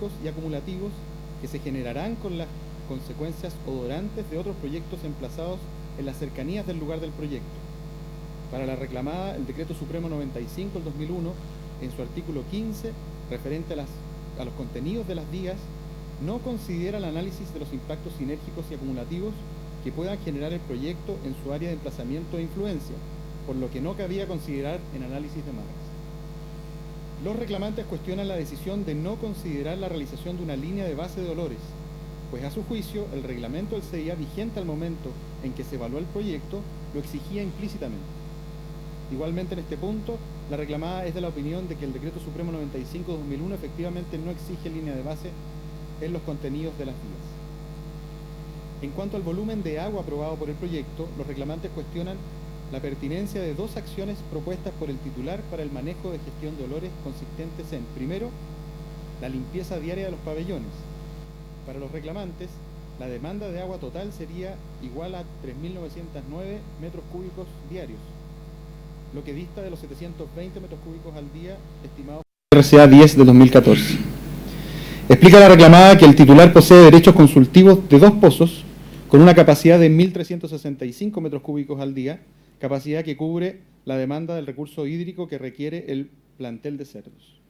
sinérgicos y acumulativos que se generarán con las consecuencias odorantes de otros proyectos emplazados en las cercanías del lugar del proyecto. Para la reclamada, el Decreto Supremo 95 del 2001, en su artículo 15, referente a los contenidos de las vías, no considera el análisis de los impactos sinérgicos y acumulativos que puedan generar el proyecto en su área de emplazamiento e influencia, por lo que no cabía considerar en análisis de marcas. Los reclamantes cuestionan la decisión de no considerar la realización de una línea de base de olores, pues a su juicio el reglamento del CIA vigente al momento en que se evaluó el proyecto lo exigía implícitamente. Igualmente en este punto, la reclamada es de la opinión de que el Decreto Supremo 95/2001 efectivamente no exige línea de base en los contenidos de las vías. En cuanto al volumen de agua aprobado por el proyecto, los reclamantes cuestionan la pertinencia de dos acciones propuestas por el titular para el manejo de gestión de olores consistentes en, primero, la limpieza diaria de los pabellones. Para los reclamantes, la demanda de agua total sería igual a 3.909 metros cúbicos diarios, lo que dista de los 720 metros cúbicos al día estimados por RCA 10 de 2014. Explica la reclamada que el titular posee derechos consultivos de dos pozos con una capacidad de 1.365 metros cúbicos al día, capacidad que cubre la demanda del recurso hídrico que requiere el plantel de cerdos.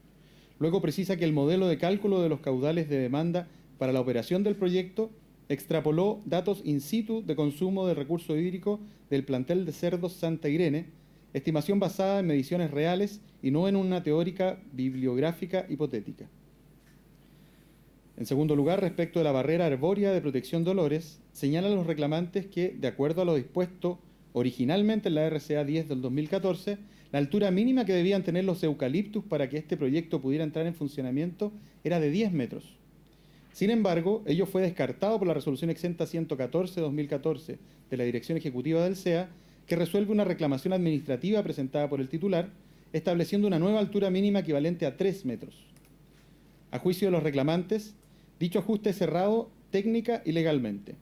Luego precisa que el modelo de cálculo de los caudales de demanda para la operación del proyecto extrapoló datos in situ de consumo de recurso hídrico del plantel de cerdos Santa Irene, estimación basada en mediciones reales y no en una teórica bibliográfica hipotética. En segundo lugar, respecto de la barrera arbórea de protección de olores, señalan los reclamantes que, de acuerdo a lo dispuesto originalmente en la RCA 10 del 2014, la altura mínima que debían tener los eucaliptus para que este proyecto pudiera entrar en funcionamiento era de 10 metros. Sin embargo, ello fue descartado por la Resolución Exenta 114/2014 de la Dirección Ejecutiva del SEA, que resuelve una reclamación administrativa presentada por el titular, estableciendo una nueva altura mínima equivalente a 3 metros. A juicio de los reclamantes, dicho ajuste es cerrado técnica y legalmente.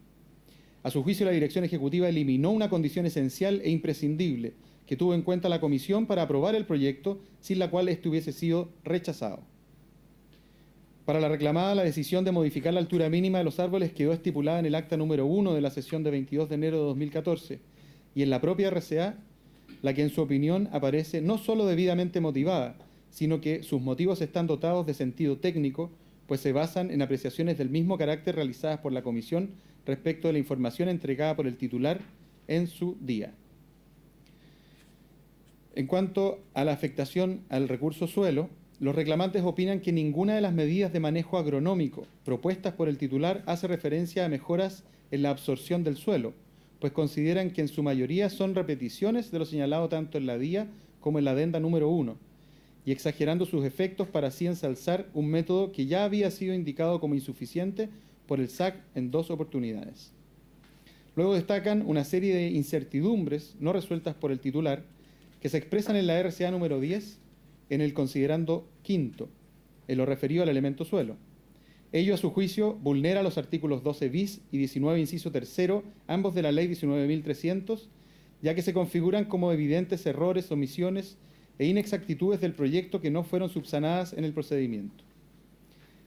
A su juicio, la Dirección Ejecutiva eliminó una condición esencial e imprescindible que tuvo en cuenta la Comisión para aprobar el proyecto, sin la cual este hubiese sido rechazado. Para la reclamada, la decisión de modificar la altura mínima de los árboles quedó estipulada en el acta número 1 de la sesión de 22 de enero de 2014 y en la propia RCA, la que en su opinión aparece no solo debidamente motivada, sino que sus motivos están dotados de sentido técnico, pues se basan en apreciaciones del mismo carácter realizadas por la Comisión respecto de la información entregada por el titular en su día. En cuanto a la afectación al recurso suelo, los reclamantes opinan que ninguna de las medidas de manejo agronómico propuestas por el titular hace referencia a mejoras en la absorción del suelo, pues consideran que en su mayoría son repeticiones de lo señalado tanto en la DIA como en la adenda número 1, y exagerando sus efectos para así ensalzar un método que ya había sido indicado como insuficiente por el SAC en 2 oportunidades. Luego destacan una serie de incertidumbres no resueltas por el titular que se expresan en la RCA número 10 en el considerando quinto, en lo referido al elemento suelo. Ello, a su juicio, vulnera los artículos 12 bis y 19 inciso tercero, ambos de la Ley 19.300, ya que se configuran como evidentes errores, omisiones e inexactitudes del proyecto que no fueron subsanadas en el procedimiento.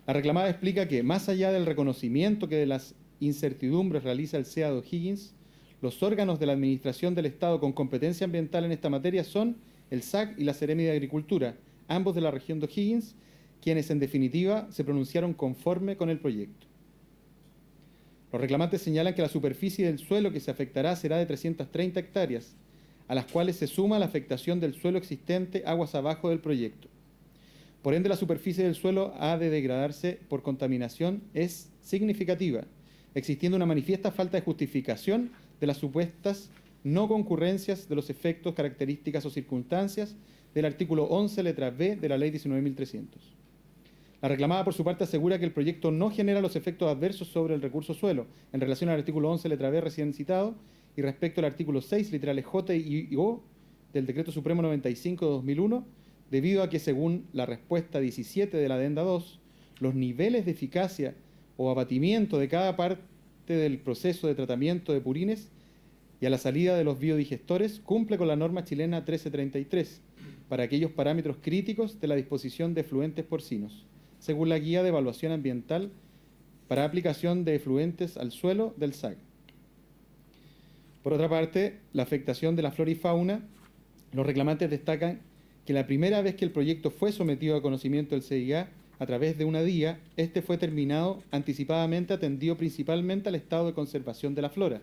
La reclamada explica que, más allá del reconocimiento que de las incertidumbres realiza el SEA de O'Higgins, los órganos de la Administración del Estado con competencia ambiental en esta materia son el SAC y la Seremi de Agricultura, ambos de la región de O'Higgins, quienes en definitiva se pronunciaron conforme con el proyecto. Los reclamantes señalan que la superficie del suelo que se afectará será de 330 hectáreas, a las cuales se suma la afectación del suelo existente aguas abajo del proyecto. Por ende, la superficie del suelo ha de degradarse por contaminación es significativa, existiendo una manifiesta falta de justificación de las supuestas no concurrencias de los efectos, características o circunstancias del artículo 11, letra B de la Ley 19.300. La reclamada, por su parte, asegura que el proyecto no genera los efectos adversos sobre el recurso suelo en relación al artículo 11, letra B recién citado, y respecto al artículo 6, literales J y O del Decreto Supremo 95 de 2001, debido a que, según la respuesta 17 de la adenda 2, los niveles de eficacia o abatimiento de cada parte del proceso de tratamiento de purines y a la salida de los biodigestores cumple con la norma chilena 1333 para aquellos parámetros críticos de la disposición de efluentes porcinos, según la Guía de Evaluación Ambiental para aplicación de efluentes al suelo del SAC. Por otra parte, la afectación de la flora y fauna, los reclamantes destacan que la primera vez que el proyecto fue sometido a conocimiento del CIA a través de una DIA, este fue terminado anticipadamente atendido principalmente al estado de conservación de la flora.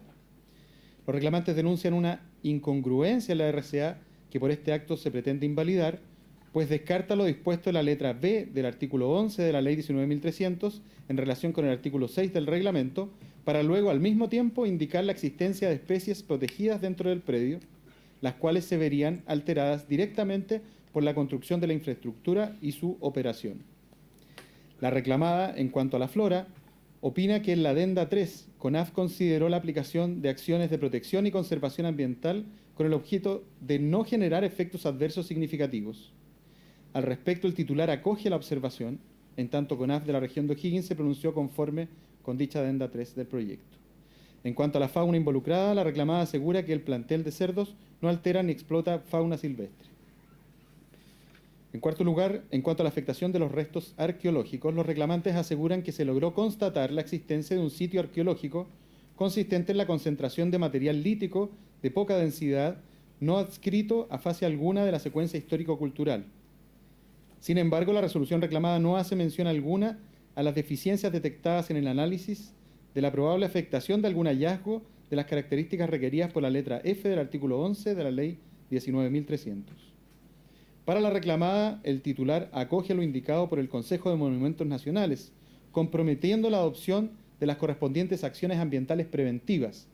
Los reclamantes denuncian una incongruencia en la RCA que por este acto se pretende invalidar, pues descarta lo dispuesto en la letra B del artículo 11 de la Ley 19.300 en relación con el artículo 6 del reglamento, para luego al mismo tiempo indicar la existencia de especies protegidas dentro del predio, las cuales se verían alteradas directamente por la construcción de la infraestructura y su operación. La reclamada, en cuanto a la flora, opina que en la adenda 3, CONAF consideró la aplicación de acciones de protección y conservación ambiental con el objeto de no generar efectos adversos significativos. Al respecto, el titular acoge la observación, en tanto CONAF de la región de O'Higgins se pronunció conforme con dicha adenda 3 del proyecto. En cuanto a la fauna involucrada, la reclamada asegura que el plantel de cerdos no altera ni explota fauna silvestre. En cuarto lugar, en cuanto a la afectación de los restos arqueológicos, los reclamantes aseguran que se logró constatar la existencia de un sitio arqueológico consistente en la concentración de material lítico de poca densidad, no adscrito a fase alguna de la secuencia histórico-cultural. Sin embargo, la resolución reclamada no hace mención alguna a las deficiencias detectadas en el análisis de la probable afectación de algún hallazgo de las características requeridas por la letra F del artículo 11 de la Ley 19.300. Para la reclamada, el titular acoge lo indicado por el Consejo de Monumentos Nacionales, comprometiendo la adopción de las correspondientes acciones ambientales preventivas,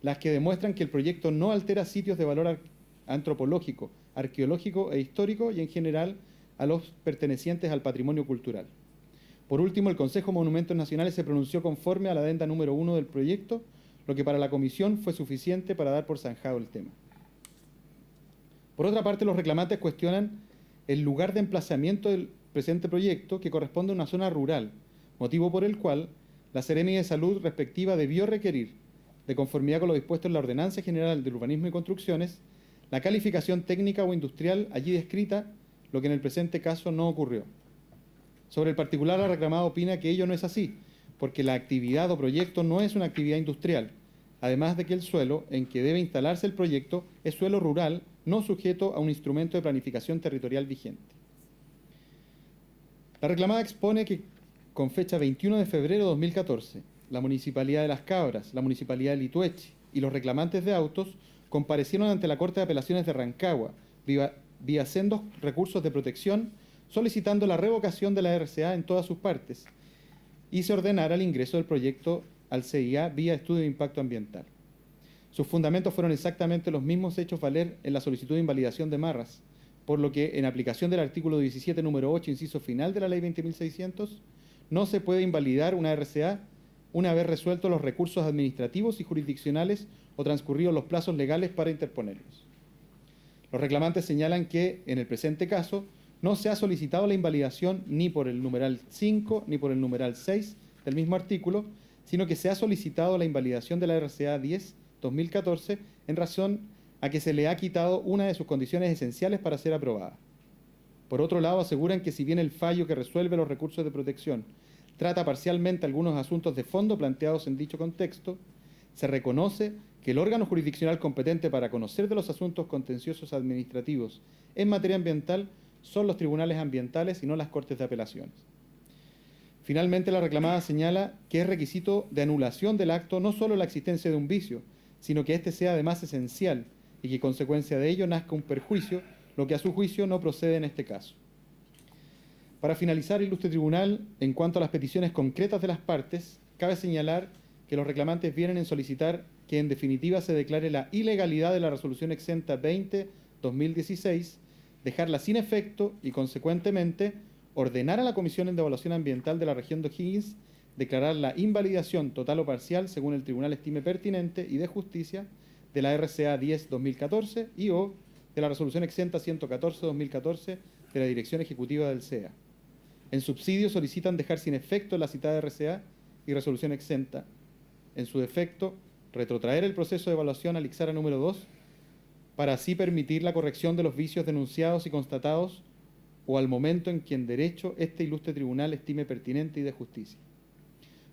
las que demuestran que el proyecto no altera sitios de valor antropológico, arqueológico e histórico y en general a los pertenecientes al patrimonio cultural. Por último, el Consejo de Monumentos Nacionales se pronunció conforme a la adenda número 1 del proyecto, lo que para la Comisión fue suficiente para dar por zanjado el tema. Por otra parte, los reclamantes cuestionan el lugar de emplazamiento del presente proyecto, que corresponde a una zona rural, motivo por el cual la Seremi de Salud respectiva debió requerir, de conformidad con lo dispuesto en la Ordenanza General del Urbanismo y Construcciones, la calificación técnica o industrial allí descrita, lo que en el presente caso no ocurrió. Sobre el particular, la reclamada opina que ello no es así, porque la actividad o proyecto no es una actividad industrial, además de que el suelo en que debe instalarse el proyecto es suelo rural, no sujeto a un instrumento de planificación territorial vigente. La reclamada expone que con fecha 21 de febrero de 2014, la Municipalidad de Las Cabras, la Municipalidad de Litueche y los reclamantes de autos comparecieron ante la Corte de Apelaciones de Rancagua vía sendos recursos de protección, solicitando la revocación de la RCA en todas sus partes y se ordenara el ingreso del proyecto al CIA vía estudio de impacto ambiental. Sus fundamentos fueron exactamente los mismos hechos valer en la solicitud de invalidación de Marras, por lo que, en aplicación del artículo 17, número 8, inciso final de la Ley 20.600, no se puede invalidar una RCA una vez resueltos los recursos administrativos y jurisdiccionales o transcurridos los plazos legales para interponerlos. Los reclamantes señalan que, en el presente caso, no se ha solicitado la invalidación ni por el numeral 5 ni por el numeral 6 del mismo artículo, sino que se ha solicitado la invalidación de la RCA 10/2014 en razón a que se le ha quitado una de sus condiciones esenciales para ser aprobada. Por otro lado, aseguran que si bien el fallo que resuelve los recursos de protección trata parcialmente algunos asuntos de fondo planteados en dicho contexto, se reconoce que el órgano jurisdiccional competente para conocer de los asuntos contenciosos administrativos en materia ambiental son los tribunales ambientales y no las Cortes de Apelaciones. Finalmente, la reclamada señala que es requisito de anulación del acto no solo la existencia de un vicio, sino que éste sea además esencial y que, consecuencia de ello, nazca un perjuicio, lo que a su juicio no procede en este caso. Para finalizar, ilustre tribunal, en cuanto a las peticiones concretas de las partes, cabe señalar que los reclamantes vienen en solicitar que en definitiva se declare la ilegalidad de la resolución exenta 20/2016, dejarla sin efecto y, consecuentemente, ordenar a la Comisión de Evaluación Ambiental de la región de O'Higgins declarar la invalidación total o parcial, según el tribunal estime pertinente y de justicia, de la RCA 10/2014 y o de la resolución exenta 114/2014 de la Dirección Ejecutiva del CEA. En subsidio solicitan dejar sin efecto la citada RCA y resolución exenta. En su defecto, retrotraer el proceso de evaluación al Ixara número 2 para así permitir la corrección de los vicios denunciados y constatados o al momento en que en derecho este ilustre tribunal estime pertinente y de justicia.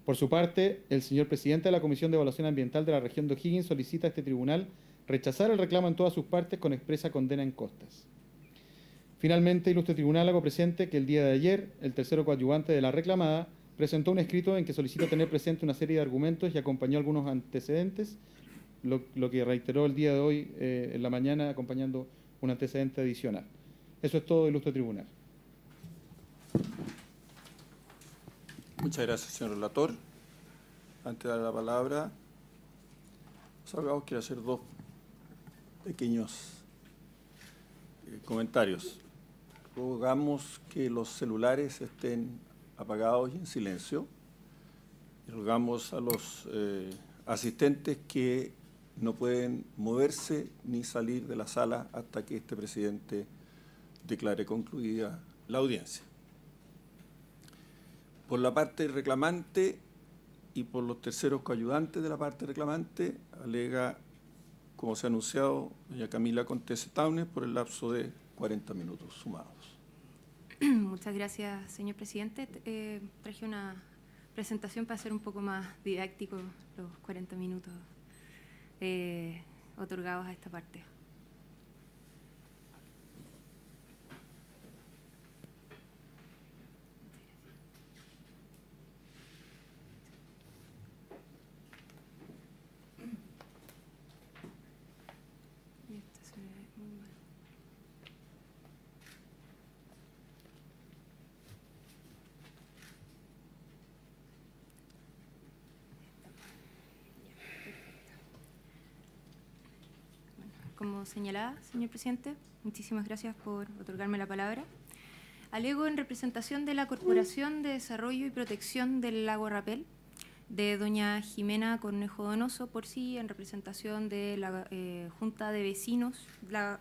Por su parte, el señor presidente de la Comisión de Evaluación Ambiental de la región de O'Higgins solicita a este tribunal rechazar el reclamo en todas sus partes con expresa condena en costas. Finalmente, ilustre tribunal, hago presente que el día de ayer, el tercero coadyuvante de la reclamada presentó un escrito en que solicita tener presente una serie de argumentos y acompañó algunos antecedentes, lo que reiteró el día de hoy en la mañana acompañando un antecedente adicional. Eso es todo, ilustre tribunal. Muchas gracias, señor relator. Antes de dar la palabra, los abogados quiero hacer dos pequeños comentarios. Rogamos que los celulares estén apagados y en silencio. Y rogamos a los asistentes que no pueden moverse ni salir de la sala hasta que este presidente declare concluida la audiencia. Por la parte reclamante y por los terceros coayudantes de la parte reclamante, alega, como se ha anunciado, doña Camila Contese Taunes, por el lapso de 40 minutos sumados. Muchas gracias, señor presidente. Traje una presentación para hacer un poco más didáctico los 40 minutos otorgados a esta parte. Como señalaba, señor presidente, muchísimas gracias por otorgarme la palabra. Alego en representación de la Corporación de Desarrollo y Protección del Lago Rapel, de doña Jimena Cornejo Donoso, por sí, en representación de la Junta de Vecinos, la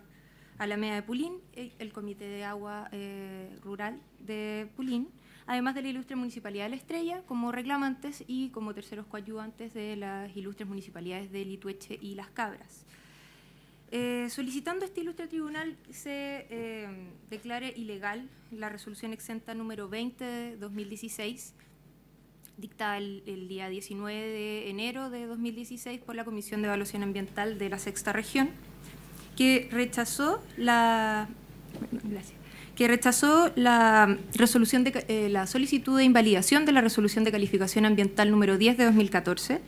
Alameda de Pulín, el Comité de Agua Rural de Pulín, además de la ilustre Municipalidad de La Estrella, como reclamantes y como terceros coadyuvantes de las ilustres municipalidades de Litueche y Las Cabras. Solicitando este ilustre tribunal se declare ilegal la resolución exenta número 20 de 2016, dictada el día 19 de enero de 2016 por la Comisión de Evaluación Ambiental de la Sexta Región, que rechazó la resolución de la solicitud de invalidación de la resolución de calificación ambiental número 10 de 2014,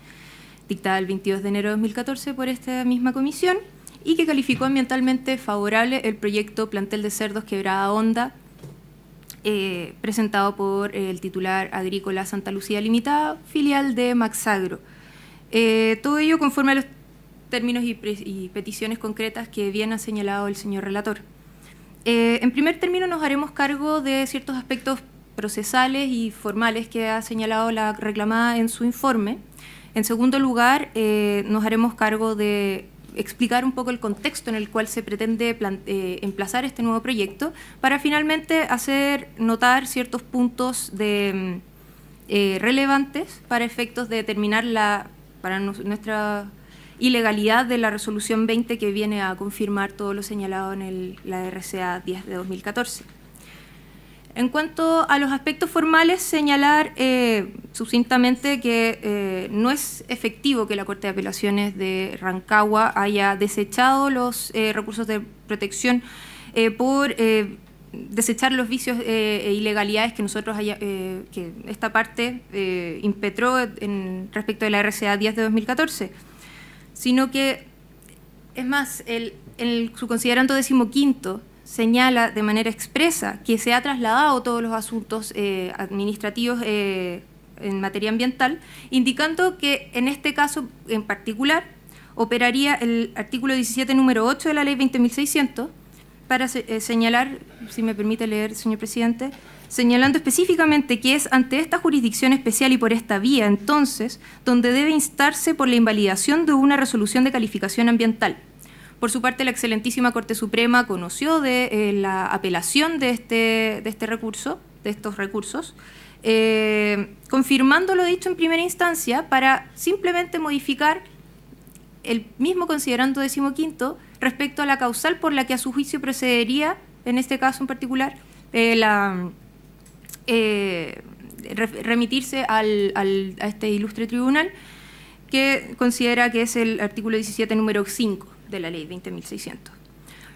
dictada el 22 de enero de 2014 por esta misma comisión, y que calificó ambientalmente favorable el proyecto Plantel de Cerdos Quebrada Honda, presentado por el titular Agrícola Santa Lucía Limitada, filial de Maxagro. Todo ello conforme a los términos y peticiones concretas que bien ha señalado el señor relator. En primer término, nos haremos cargo de ciertos aspectos procesales y formales que ha señalado la reclamada en su informe. En segundo lugar, nos haremos cargo de explicar un poco el contexto en el cual se pretende emplazar este nuevo proyecto, para finalmente hacer notar ciertos puntos relevantes para efectos de determinar nuestra ilegalidad de la resolución 20 que viene a confirmar todo lo señalado en la RCA 10 de 2014. En cuanto a los aspectos formales, señalar sucintamente que no es efectivo que la Corte de Apelaciones de Rancagua haya desechado los recursos de protección por desechar los vicios e ilegalidades que que esta parte impetró respecto de la RCA 10 de 2014, sino que, es más, su considerando 15º señala de manera expresa que se ha trasladado todos los asuntos administrativos en materia ambiental, indicando que en este caso en particular operaría el artículo 17, número 8 de la ley 20.600 para señalar, si me permite leer, señor presidente, señalando específicamente que es ante esta jurisdicción especial y por esta vía, entonces, donde debe instarse por la invalidación de una resolución de calificación ambiental. Por su parte, la excelentísima Corte Suprema conoció de la apelación de estos recursos, confirmando lo dicho en primera instancia para simplemente modificar el mismo considerando 15º respecto a la causal por la que a su juicio procedería, en este caso en particular, remitirse a este ilustre tribunal, que considera que es el artículo 17, número 5 de la ley 20.600.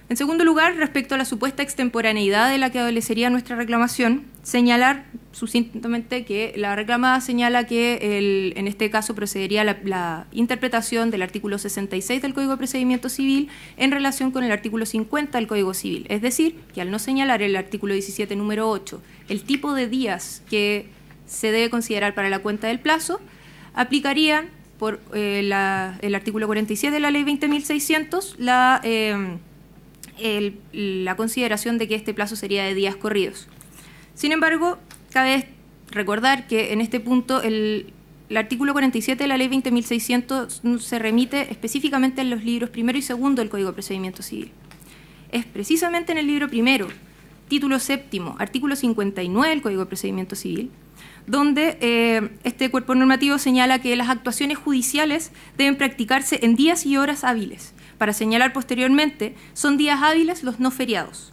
En segundo lugar, respecto a la supuesta extemporaneidad de la que adolecería nuestra reclamación, señalar sucintamente que la reclamada señala que en este caso procedería la interpretación del artículo 66 del Código de Procedimiento Civil en relación con el artículo 50 del Código Civil. Es decir, que al no señalar el artículo 17, número 8, el tipo de días que se debe considerar para la cuenta del plazo, aplicarían por el artículo 47 de la ley 20.600 la consideración de que este plazo sería de días corridos. Sin embargo, cabe recordar que en este punto el artículo 47 de la ley 20.600 se remite específicamente en los libros primero y segundo del Código de Procedimiento Civil. Es precisamente en el libro primero, título séptimo, artículo 59 del Código de Procedimiento Civil, donde este cuerpo normativo señala que las actuaciones judiciales deben practicarse en días y horas hábiles, para señalar posteriormente, son días hábiles los no feriados.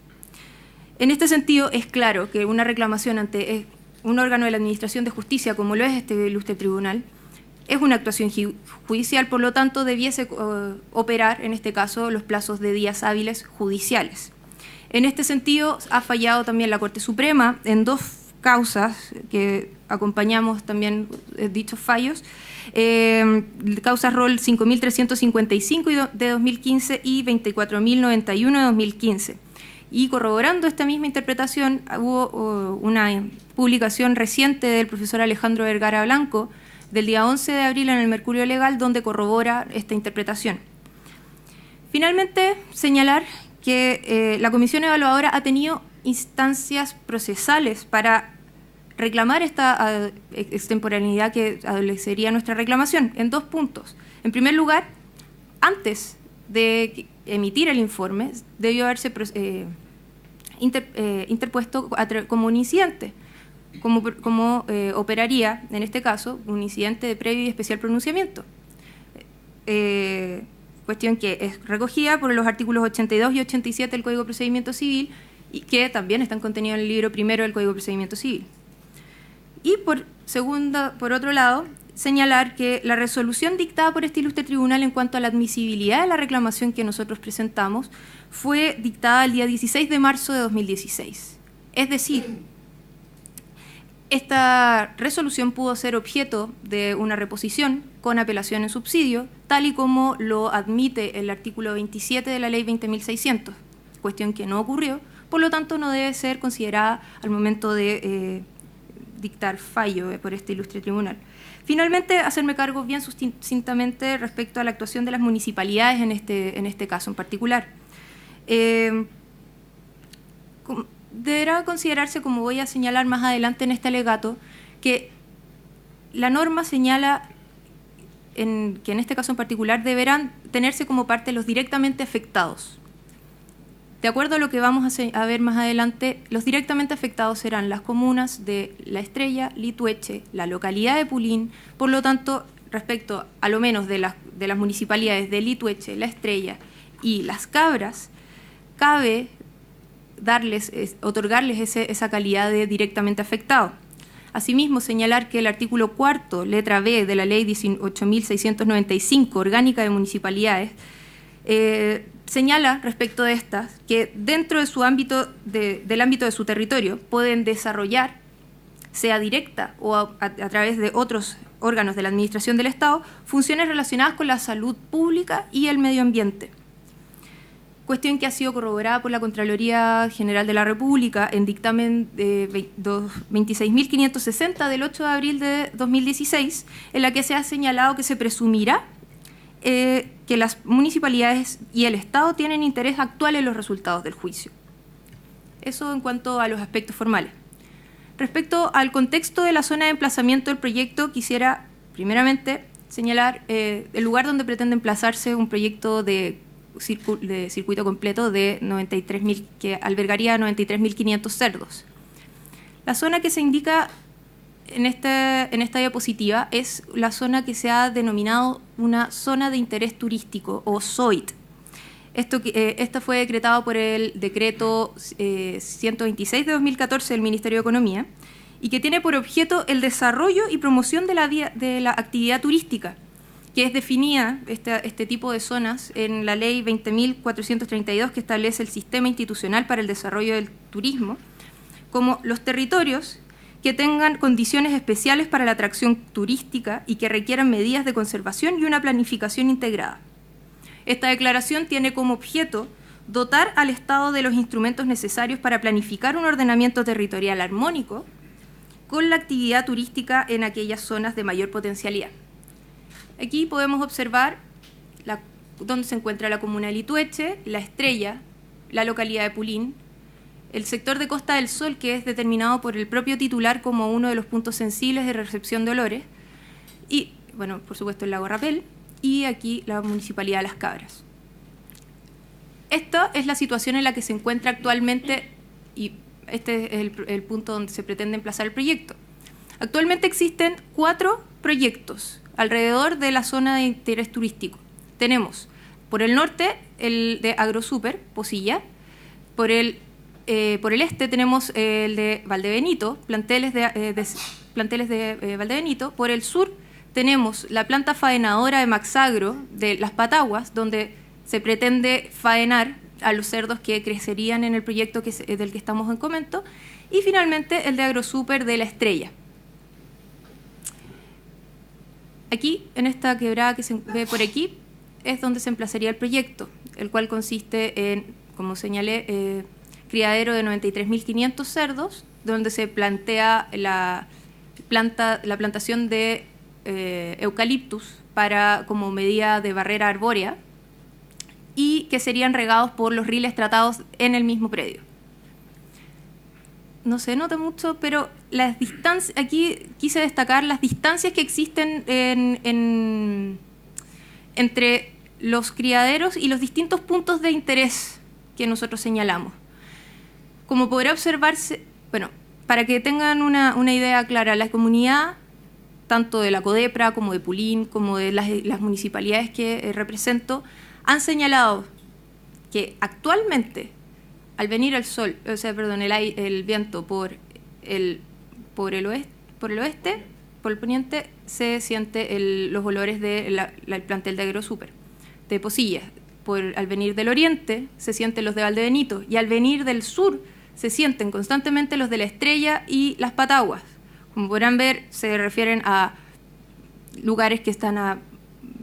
En este sentido, es claro que una reclamación ante un órgano de la Administración de Justicia, como lo es este ilustre tribunal, es una actuación judicial, por lo tanto, debiese operar, en este caso, los plazos de días hábiles judiciales. En este sentido, ha fallado también la Corte Suprema en dos causas que acompañamos también dichos fallos, causas rol 5.355 de 2015 y 24.091 de 2015. Y corroborando esta misma interpretación, hubo una publicación reciente del profesor Alejandro Vergara Blanco del día 11 de abril en el Mercurio Legal, donde corrobora esta interpretación. Finalmente, señalar que la Comisión Evaluadora ha tenido instancias procesales para reclamar esta extemporaneidad que adolecería nuestra reclamación en dos puntos. En primer lugar, antes de emitir el informe, debió haberse interpuesto como un incidente, como operaría, en este caso, un incidente de previo y especial pronunciamiento. Cuestión que es recogida por los artículos 82 y 87 del Código de Procedimiento Civil y que también están contenidos en el libro primero del Código de Procedimiento Civil. Y por otro lado, señalar que la resolución dictada por este ilustre tribunal en cuanto a la admisibilidad de la reclamación que nosotros presentamos fue dictada el día 16 de marzo de 2016. Es decir, esta resolución pudo ser objeto de una reposición con apelación en subsidio, tal y como lo admite el artículo 27 de la ley 20.600, cuestión que no ocurrió, por lo tanto no debe ser considerada al momento de dictar fallo por este ilustre tribunal. Finalmente, hacerme cargo bien sucintamente respecto a la actuación de las municipalidades en este caso en particular. Deberá considerarse, como voy a señalar más adelante en este alegato, que la norma señala que en este caso en particular deberán tenerse como parte los directamente afectados. De acuerdo a lo que vamos a ver más adelante, los directamente afectados serán las comunas de La Estrella, Litueche, la localidad de Pulín. Por lo tanto, respecto a lo menos de las municipalidades de Litueche, La Estrella y Las Cabras, cabe otorgarles esa calidad de directamente afectado. Asimismo, señalar que el artículo 4, letra B de la ley 18.695, orgánica de municipalidades, señala respecto de estas que dentro de su ámbito del ámbito de su territorio pueden desarrollar, sea directa o a través de otros órganos de la administración del Estado, funciones relacionadas con la salud pública y el medio ambiente. Cuestión que ha sido corroborada por la Contraloría General de la República en dictamen 26.560 del 8 de abril de 2016, en la que se ha señalado que se presumirá que las municipalidades y el Estado tienen interés actual en los resultados del juicio. Eso en cuanto a los aspectos formales. Respecto al contexto de la zona de emplazamiento del proyecto, quisiera primeramente señalar el lugar donde pretende emplazarse un proyecto de circuito completo de 93.000, que albergaría 93.500 cerdos. La zona que se indica en esta diapositiva es la zona que se ha denominado una zona de interés turístico, o ZOIT. Esto fue decretado por el decreto 126 de 2014 del Ministerio de Economía y que tiene por objeto el desarrollo y promoción de la actividad turística, que es definida este tipo de zonas en la Ley 20.432, que establece el Sistema Institucional para el Desarrollo del Turismo, como los territorios que tengan condiciones especiales para la atracción turística y que requieran medidas de conservación y una planificación integrada. Esta declaración tiene como objeto dotar al Estado de los instrumentos necesarios para planificar un ordenamiento territorial armónico con la actividad turística en aquellas zonas de mayor potencialidad. Aquí podemos observar dónde se encuentra la comuna de Litueche, La Estrella, la localidad de Pulín, el sector de Costa del Sol, que es determinado por el propio titular como uno de los puntos sensibles de recepción de olores, y, bueno, por supuesto, el lago Rapel, y aquí la Municipalidad de Las Cabras. Esta es la situación en la que se encuentra actualmente, y este es el punto donde se pretende emplazar el proyecto. Actualmente existen 4 proyectos alrededor de la zona de interés turístico. Tenemos, por el norte, el de Agrosuper, Posilla. Por el este tenemos el de Valdebenito, planteles de Valdebenito. Por el sur tenemos la planta faenadora de Maxagro de Las Pataguas, donde se pretende faenar a los cerdos que crecerían en el proyecto del que estamos en comento. Y finalmente el de Agrosuper de La Estrella. Aquí, en esta quebrada que se ve por aquí, es donde se emplazaría el proyecto, el cual consiste en, como señalé, criadero de 93.500 cerdos, donde se plantea la plantación de eucaliptus como medida de barrera arbórea y que serían regados por los riles tratados en el mismo predio. No se nota mucho, pero las distancias, aquí quise destacar las distancias que existen entre los criaderos y los distintos puntos de interés que nosotros señalamos. Como podrá observarse, bueno, para que tengan una idea clara, la comunidad, tanto de la CODEPRA como de Pulín, como de las municipalidades que represento, han señalado que actualmente, al venir el sol, el viento por el oeste, por el poniente, se siente los olores del plantel de Agrosuper, de Posilla. Al venir del oriente se sienten los de Valdebenito y al venir del sur se sienten constantemente los de La Estrella y Las Pataguas. Como podrán ver, se refieren a lugares que están a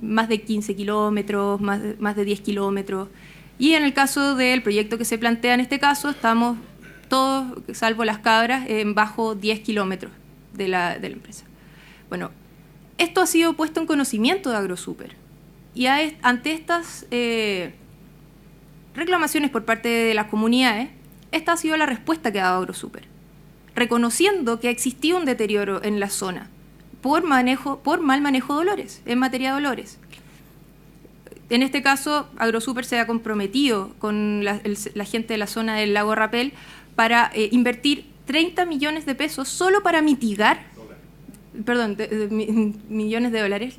más de 15 kilómetros, más de 10 kilómetros. Y en el caso del proyecto que se plantea en este caso, estamos todos, salvo Las Cabras, en bajo 10 kilómetros de la empresa. Bueno, esto ha sido puesto en conocimiento de Agrosuper. Y ante estas reclamaciones por parte de las comunidades, esta ha sido la respuesta que ha dado Agrosuper, reconociendo que ha existido un deterioro en la zona por mal manejo de olores, en materia de olores. En este caso, Agrosuper se ha comprometido con la gente de la zona del lago Rapel para invertir 30 millones de pesos solo para mitigar, millones de dólares,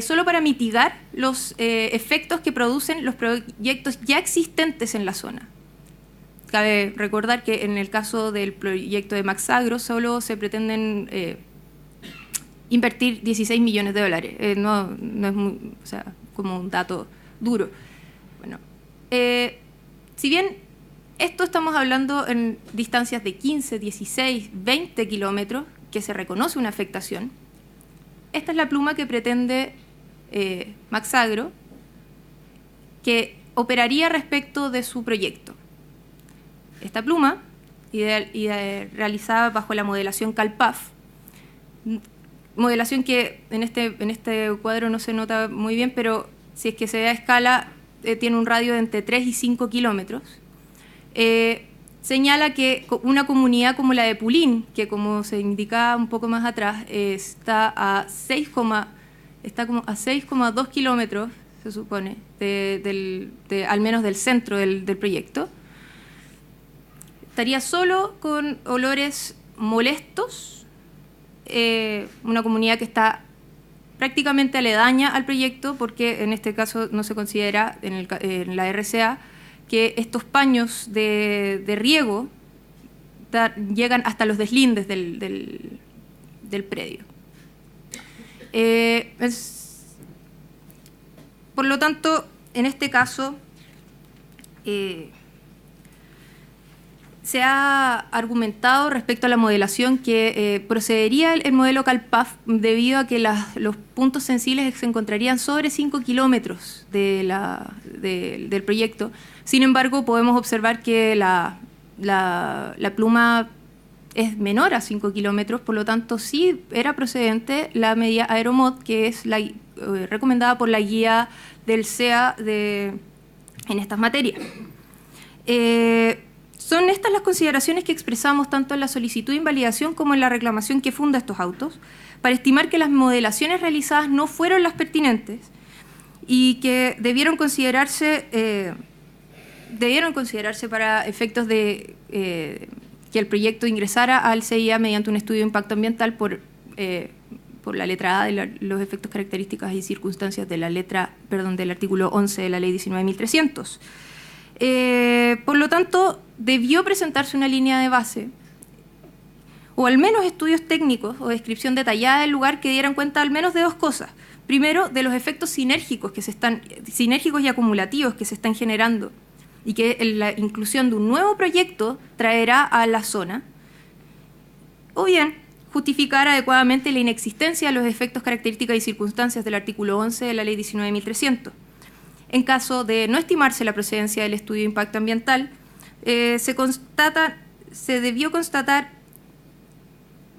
solo para mitigar los efectos que producen los proyectos ya existentes en la zona. Cabe recordar que en el caso del proyecto de Maxagro solo se pretenden invertir 16 millones de dólares. No es muy, como un dato duro. Bueno, si bien esto estamos hablando en distancias de 15, 16, 20 kilómetros, que se reconoce una afectación, esta es la pluma que pretende Maxagro, que operaría respecto de su proyecto. Esta pluma, realizada bajo la modelación CalPAF, modelación que en este cuadro no se nota muy bien, pero si es que se ve a escala, tiene un radio de entre 3 y 5 kilómetros. Señala que una comunidad como la de Pulín, que como se indicaba un poco más atrás, está a 6,2 kilómetros, se supone, al menos del centro del proyecto. Estaría solo con olores molestos, una comunidad que está prácticamente aledaña al proyecto, porque en este caso no se considera en la RCA que estos paños de riego llegan hasta los deslindes del predio. Por lo tanto, en este caso, se ha argumentado respecto a la modelación que procedería el modelo CalPAF debido a que los puntos sensibles se encontrarían sobre 5 kilómetros del proyecto. Sin embargo, podemos observar que la pluma es menor a 5 kilómetros, por lo tanto sí era procedente la medida AeroMod, que es la recomendada por la guía del CEA en estas materias. Son estas las consideraciones que expresamos tanto en la solicitud de invalidación como en la reclamación que funda estos autos, para estimar que las modelaciones realizadas no fueron las pertinentes y que debieron considerarse para efectos de que el proyecto ingresara al CIA mediante un estudio de impacto ambiental por la letra A de los efectos, características y circunstancias de del artículo 11 de la ley 19.300. Por lo tanto, debió presentarse una línea de base, o al menos estudios técnicos o descripción detallada del lugar que dieran cuenta al menos de dos cosas. Primero, de los efectos sinérgicos y acumulativos que se están generando y que la inclusión de un nuevo proyecto traerá a la zona, o bien justificar adecuadamente la inexistencia de los efectos, características y circunstancias del artículo 11 de la ley 19.300. En caso de no estimarse la procedencia del estudio de impacto ambiental, se debió constatar,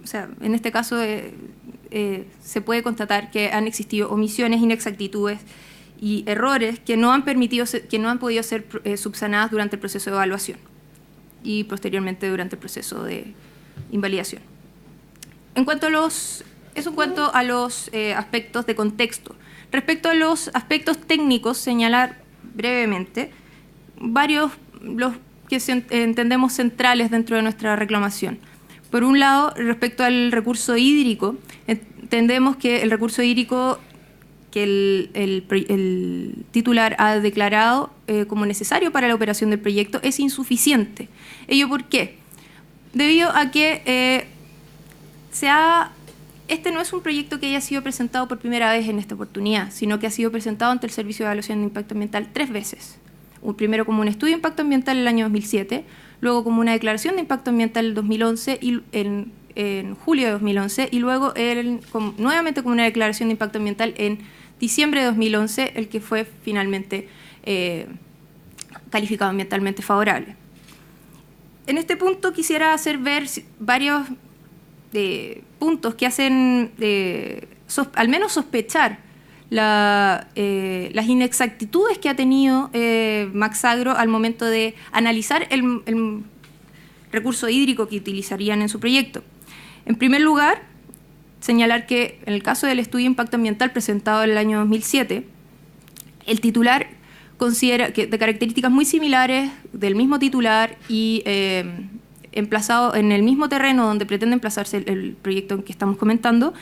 o sea, en este caso se puede constatar que han existido omisiones, inexactitudes y errores que no han podido ser subsanadas durante el proceso de evaluación y posteriormente durante el proceso de invalidación. En cuanto a los aspectos de contexto, respecto a los aspectos técnicos, señalar brevemente varios los que entendemos centrales dentro de nuestra reclamación. Por un lado, respecto al recurso hídrico, entendemos que el recurso hídrico que el titular ha declarado como necesario para la operación del proyecto es insuficiente. ¿Ello por qué? Debido a que este no es un proyecto que haya sido presentado por primera vez en esta oportunidad, sino que ha sido presentado ante el Servicio de Evaluación de Impacto Ambiental 3 veces. Primero como un estudio de impacto ambiental en el año 2007, luego como una declaración de impacto ambiental en 2011 en julio de 2011 y luego nuevamente como una declaración de impacto ambiental en diciembre de 2011, el que fue finalmente calificado ambientalmente favorable. En este punto quisiera hacer ver varios puntos que hacen al menos sospechar las inexactitudes que ha tenido Maxagro al momento de analizar el recurso hídrico que utilizarían en su proyecto. En primer lugar, señalar que en el caso del estudio de impacto ambiental presentado en el año 2007, el titular considera que de características muy similares del mismo titular y emplazado en el mismo terreno donde pretende emplazarse el proyecto en que estamos comentando,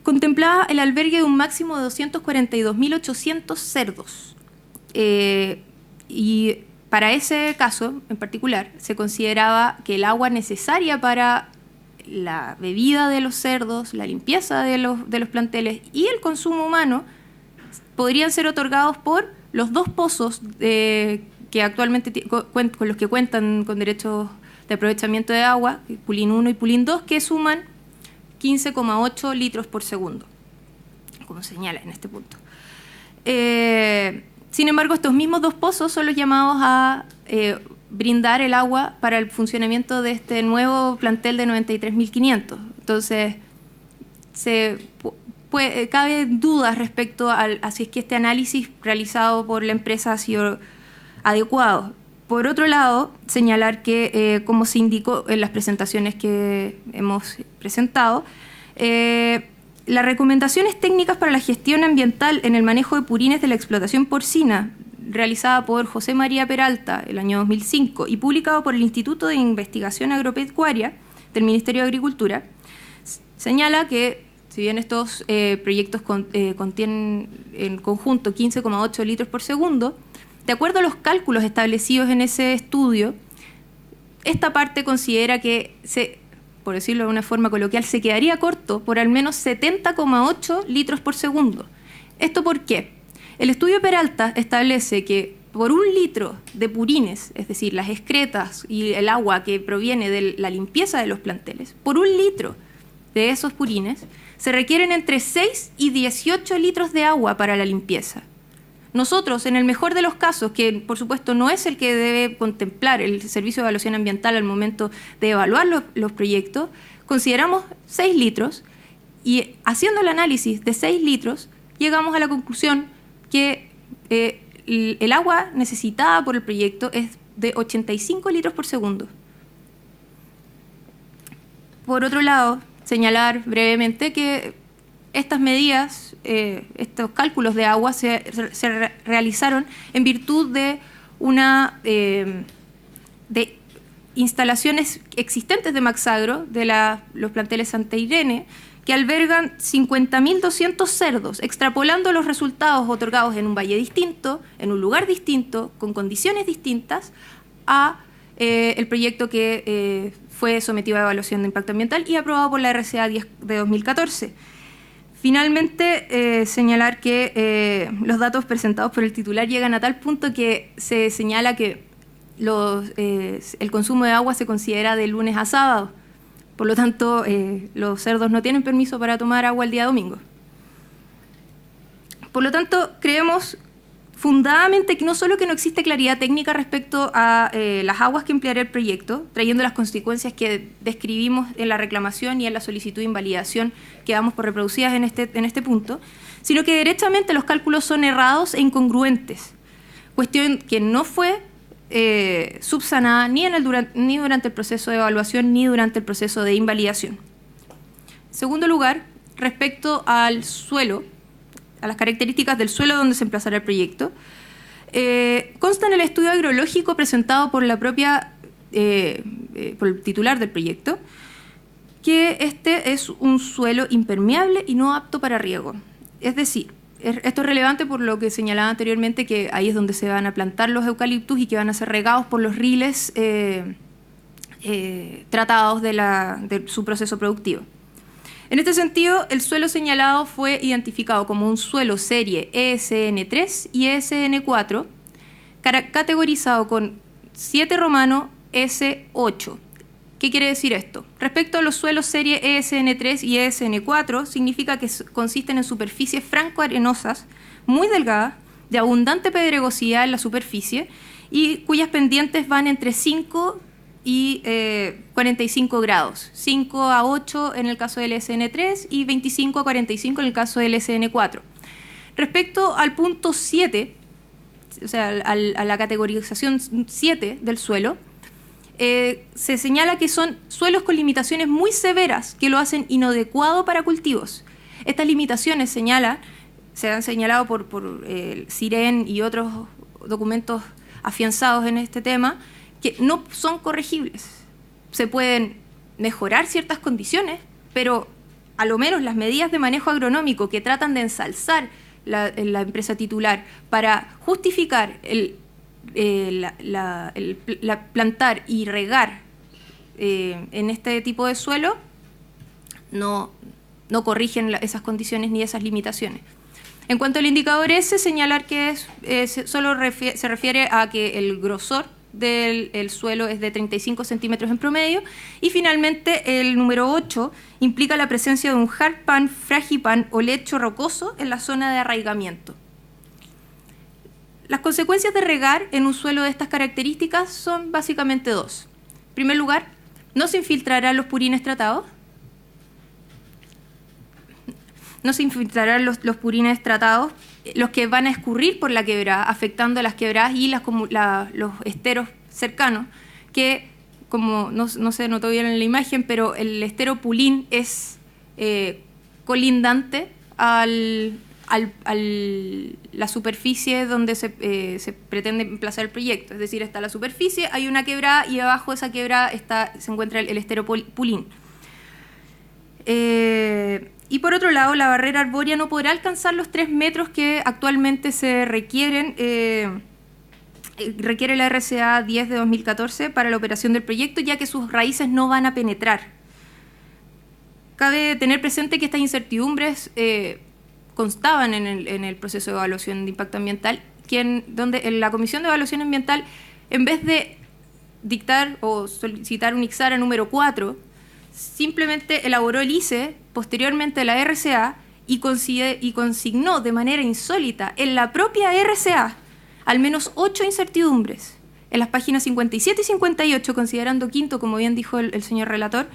contemplaba el albergue de un máximo de 242.800 cerdos. Y para ese caso en particular se consideraba que el agua necesaria para la bebida de los cerdos, la limpieza de los planteles y el consumo humano podrían ser otorgados por los dos pozos que actualmente con los que cuentan con derechos de aprovechamiento de agua, Pulín 1 y Pulín 2, que suman 15,8 litros por segundo, como señala en este punto. Sin embargo, estos mismos dos pozos son los llamados a brindar el agua para el funcionamiento de este nuevo plantel de 93.500. Entonces, cabe dudas respecto a si es que este análisis realizado por la empresa ha sido adecuado. Por otro lado, señalar que, como se indicó en las presentaciones que hemos presentado, las recomendaciones técnicas para la gestión ambiental en el manejo de purines de la explotación porcina, realizada por José María Peralta el año 2005 y publicado por el Instituto de Investigación Agropecuaria del Ministerio de Agricultura, señala que Si bien estos proyectos contienen en conjunto 15,8 litros por segundo, de acuerdo a los cálculos establecidos en ese estudio, esta parte considera que, por decirlo de una forma coloquial, se quedaría corto por al menos 70,8 litros por segundo. ¿Esto por qué? El estudio Peralta establece que por 1 litro de purines, es decir, las excretas y el agua que proviene de la limpieza de los planteles, por 1 litro de esos purines, se requieren entre 6 y 18 litros de agua para la limpieza. Nosotros, en el mejor de los casos, que por supuesto no es el que debe contemplar el Servicio de Evaluación Ambiental al momento de evaluar los proyectos, consideramos 6 litros y haciendo el análisis de 6 litros, llegamos a la conclusión que el agua necesitada por el proyecto es de 85 litros por segundo. Por otro lado, señalar brevemente que estas medidas, estos cálculos de agua se realizaron en virtud de de instalaciones existentes de Maxagro, de los planteles Santa Irene, que albergan 50.200 cerdos, extrapolando los resultados otorgados en un valle distinto, en un lugar distinto, con condiciones distintas, a el proyecto que fue sometido a evaluación de impacto ambiental y aprobado por la RCA 10 de 2014. Finalmente, señalar que los datos presentados por el titular llegan a tal punto que se señala que el consumo de agua se considera de lunes a sábado. Por lo tanto, los cerdos no tienen permiso para tomar agua el día domingo. Por lo tanto, creemos fundadamente que no solo que no existe claridad técnica respecto a las aguas que empleará el proyecto, trayendo las consecuencias que describimos en la reclamación y en la solicitud de invalidación que damos por reproducidas en este punto, sino que derechamente los cálculos son errados e incongruentes, cuestión que no fue subsanada ni durante el proceso de evaluación ni durante el proceso de invalidación. En segundo lugar, respecto al suelo, a las características del suelo donde se emplazará el proyecto, consta en el estudio agrológico presentado por por el titular del proyecto, que este es un suelo impermeable y no apto para riego. Es decir, esto es relevante por lo que señalaba anteriormente, que ahí es donde se van a plantar los eucaliptus y que van a ser regados por los riles tratados de su proceso productivo. En este sentido, el suelo señalado fue identificado como un suelo serie ESN3 y ESN4, categorizado con 7 romano S8. ¿Qué quiere decir esto? Respecto a los suelos serie ESN3 y ESN4, significa que consisten en superficies franco-arenosas, muy delgadas, de abundante pedregosidad en la superficie y cuyas pendientes van entre 5 y 45 grados, 5 a 8 en el caso del SN3 y 25 a 45 en el caso del SN4. Respecto al punto 7, o sea, a la categorización 7 del suelo, se señala que son suelos con limitaciones muy severas que lo hacen inadecuado para cultivos. Estas limitaciones se han señalado por el CIREN y otros documentos afianzados en este tema, que no son corregibles. Se pueden mejorar ciertas condiciones, pero a lo menos las medidas de manejo agronómico que tratan de ensalzar la empresa titular para justificar plantar y regar en este tipo de suelo, no corrigen esas condiciones ni esas limitaciones. En cuanto al indicador S, señalar que solo se refiere a que el grosor del suelo es de 35 centímetros en promedio, y finalmente el número 8 implica la presencia de un hardpan, fragipan o lecho rocoso en la zona de arraigamiento. Las consecuencias de regar en un suelo de estas características son básicamente dos. En primer lugar, no se infiltrarán los purines tratados. No se infiltrarán los purines tratados, los que van a escurrir por la quebrada, afectando a las quebradas y los esteros cercanos, que, como no se notó bien en la imagen, pero el estero Pulín es colindante a la superficie donde se pretende emplazar el proyecto. Es decir, está la superficie, hay una quebrada y abajo de esa quebrada se encuentra el estero Pulín. Y por otro lado, la barrera arbórea no podrá alcanzar los 3 metros que actualmente se requieren, requiere la RCA 10 de 2014 para la operación del proyecto, ya que sus raíces no van a penetrar. Cabe tener presente que estas incertidumbres constaban en el proceso de evaluación de impacto ambiental, donde en la Comisión de Evaluación Ambiental, en vez de dictar o solicitar un IXARA número 4, simplemente elaboró el ICE, posteriormente la RCA, y consignó de manera insólita en la propia RCA al menos 8 incertidumbres. En las páginas 57 y 58, considerando quinto, como bien dijo el señor relator,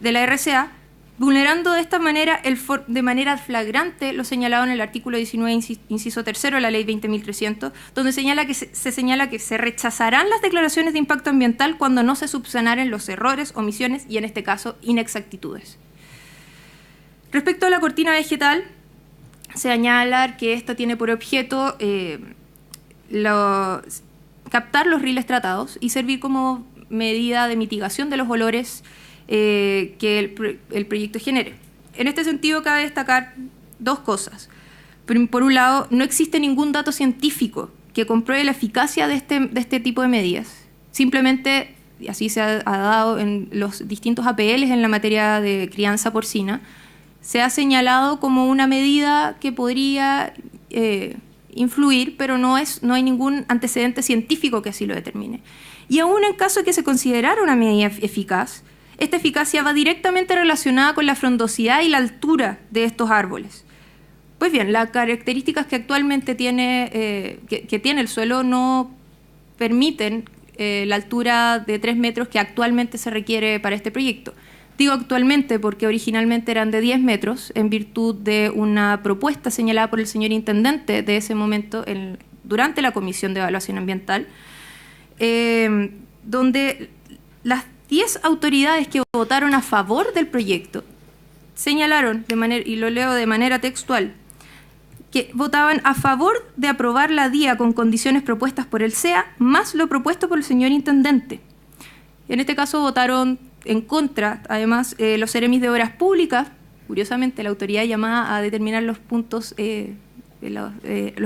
de la RCA, vulnerando de esta manera, de manera flagrante, lo señalado en el artículo 19, inciso 3 de la ley 20.300, donde se señala que se rechazarán las declaraciones de impacto ambiental cuando no se subsanaren los errores, omisiones y, en este caso, inexactitudes. Respecto a la cortina vegetal, se señala que esta tiene por objeto captar los riles tratados y servir como medida de mitigación de los olores que el proyecto genere. En este sentido, cabe destacar 2 cosas. Por un lado, no existe ningún dato científico que compruebe la eficacia de este tipo de medidas. Simplemente, y así se ha dado en los distintos APLs en la materia de crianza porcina, se ha señalado como una medida que podría influir, pero no hay ningún antecedente científico que así lo determine. Y aún en caso de que se considerara una medida eficaz, esta eficacia va directamente relacionada con la frondosidad y la altura de estos árboles. Pues bien, las características que actualmente tiene, que tiene el suelo no permiten la altura de 3 metros que actualmente se requiere para este proyecto. Digo actualmente porque originalmente eran de 10 metros en virtud de una propuesta señalada por el señor intendente de ese momento durante la Comisión de Evaluación Ambiental, donde las 10 autoridades que votaron a favor del proyecto señalaron, y lo leo de manera textual, que votaban a favor de aprobar la DIA con condiciones propuestas por el SEA, más lo propuesto por el señor intendente. En este caso votaron en contra, además, los seremis de Obras Públicas, curiosamente la autoridad llamada a determinar los puntos, los